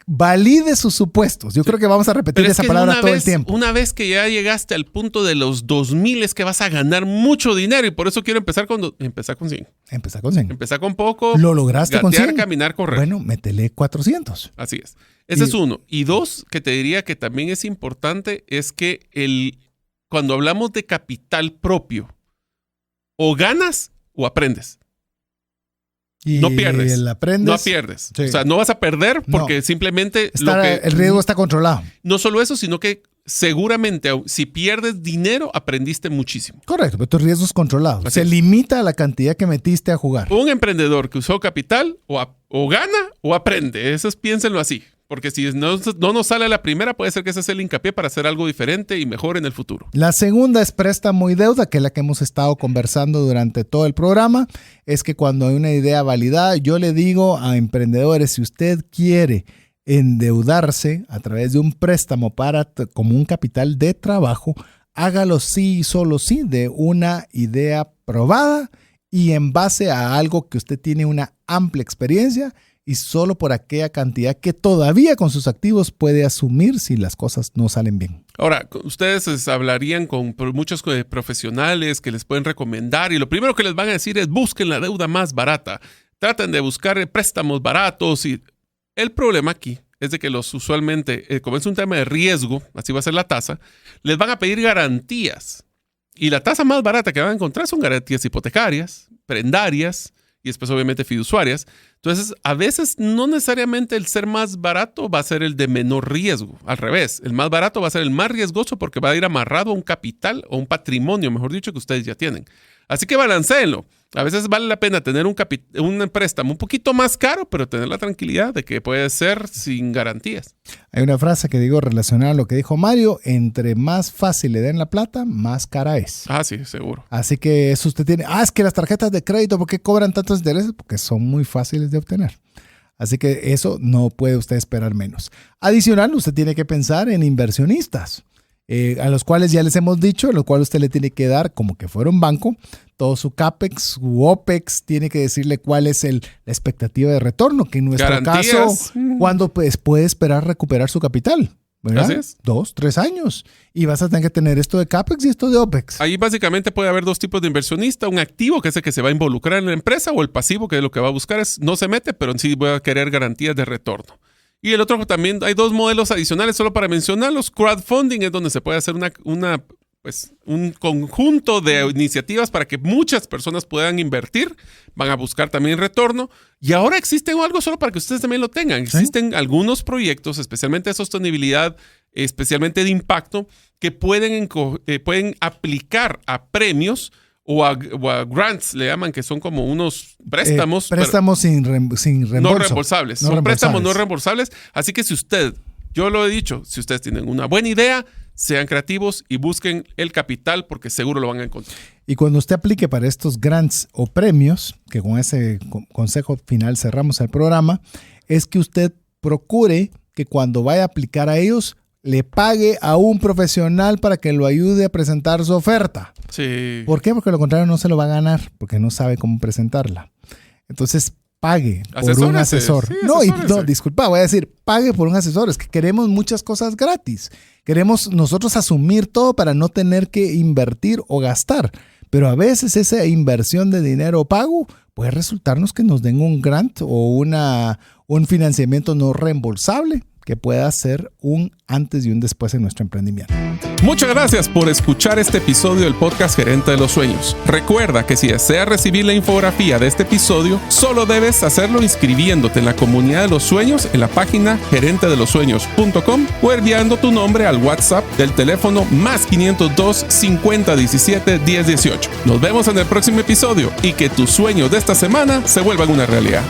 S3: Valide sus supuestos. Yo creo que vamos a repetir esa palabra todo el tiempo.
S1: Una vez que ya llegaste al punto de los 2,000 es que vas a ganar mucho dinero y por eso quiero empezar con 100.
S3: Empezar con 100.
S1: Empezar con poco.
S3: Lo lograste con 100.
S1: Gatear, caminar, correr.
S3: Bueno, métele 400.
S1: Así es. Ese es uno. Y dos, que te diría que también es importante, es que cuando hablamos de capital propio, o ganas o aprendes.
S3: Y
S1: no pierdes.
S3: No
S1: pierdes.
S3: Sí.
S1: O sea, no vas a perder porque simplemente...
S3: el riesgo está controlado.
S1: No solo eso, sino que seguramente si pierdes dinero, aprendiste muchísimo.
S3: Correcto, pero tu riesgo es controlado.
S1: Así
S3: Se
S1: es.
S3: limita a la cantidad que metiste a jugar.
S1: Un emprendedor que usó capital o gana o aprende. Eso piénsenlo así. Porque si no nos sale a la primera, puede ser que ese sea el hincapié para hacer algo diferente y mejor en el futuro.
S3: La segunda es préstamo y deuda, que es la que hemos estado conversando durante todo el programa. Es que cuando hay una idea validada, yo le digo a emprendedores, si usted quiere endeudarse a través de un préstamo como un capital de trabajo, hágalo sí y solo sí de una idea probada y en base a algo que usted tiene una amplia experiencia y solo por aquella cantidad que todavía con sus activos puede asumir si las cosas no salen bien.
S1: Ahora, ustedes hablarían con muchos profesionales que les pueden recomendar y lo primero que les van a decir es busquen la deuda más barata. Traten de buscar préstamos baratos y el problema aquí es de que los usualmente, como es un tema de riesgo, así va a ser la tasa, les van a pedir garantías. Y la tasa más barata que van a encontrar son garantías hipotecarias, prendarias y después obviamente fiduciarias. Entonces, a veces no necesariamente el ser más barato va a ser el de menor riesgo. Al revés, el más barato va a ser el más riesgoso porque va a ir amarrado a un capital o un patrimonio, mejor dicho, que ustedes ya tienen. Así que balanceénlo. A veces vale la pena tener un préstamo un poquito más caro, pero tener la tranquilidad de que puede ser sin garantías.
S3: Hay una frase que digo relacionada a lo que dijo Mario: entre más fácil le den la plata, más cara es.
S1: Ah, sí, seguro.
S3: Así que eso usted tiene. Es que las tarjetas de crédito, ¿por qué cobran tantos intereses? Porque son muy fáciles de obtener. Así que eso no puede usted esperar menos. Adicional, usted tiene que pensar en inversionistas. A los cuales ya les hemos dicho, a los cuales usted le tiene que dar, como que fuera un banco, todo su CAPEX, su OPEX, tiene que decirle cuál es la expectativa de retorno, que en nuestro caso, ¿cuándo pues, puede esperar recuperar su capital? ¿Verdad?
S1: Así es.
S3: 2, 3 años. Y vas a tener que tener esto de CAPEX y esto de OPEX.
S1: Ahí básicamente puede haber dos tipos de inversionista. Un activo, que es el que se va a involucrar en la empresa, o el pasivo, que lo que va a buscar es no se mete, pero en sí voy a querer garantías de retorno. Y el otro también, hay dos modelos adicionales solo para mencionarlos. Crowdfunding es donde se puede hacer un conjunto de iniciativas para que muchas personas puedan invertir. Van a buscar también retorno. Y ahora existe algo solo para que ustedes también lo tengan. Existen algunos proyectos, especialmente de sostenibilidad, especialmente de impacto, que pueden aplicar a premios o a grants, le llaman, que son como unos préstamos.
S3: Préstamos sin reembolso.
S1: No reembolsables. Son préstamos no reembolsables. Así que yo lo he dicho, si ustedes tienen una buena idea, sean creativos y busquen el capital porque seguro lo van a encontrar.
S3: Y cuando usted aplique para estos grants o premios, que con ese consejo final cerramos el programa, es que usted procure que cuando vaya a aplicar a ellos, le pague a un profesional para que lo ayude a presentar su oferta.
S1: Sí.
S3: ¿Por qué? Porque lo contrario no se lo va a ganar, porque no sabe cómo presentarla. Entonces, pague por un asesor. Sí, no, disculpa, voy a decir, pague por un asesor. Es que queremos muchas cosas gratis. Queremos nosotros asumir todo para no tener que invertir o gastar. Pero a veces esa inversión de dinero pago puede resultarnos que nos den un grant o un financiamiento no reembolsable que pueda ser un antes y un después en nuestro emprendimiento.
S2: Muchas gracias por escuchar este episodio del podcast Gerente de los Sueños. Recuerda que si deseas recibir la infografía de este episodio, solo debes hacerlo inscribiéndote en la comunidad de los sueños en la página gerentedelosueños.com o enviando tu nombre al WhatsApp del teléfono +502 50 17 10 18. Nos vemos en el próximo episodio y que tus sueños de esta semana se vuelvan una realidad.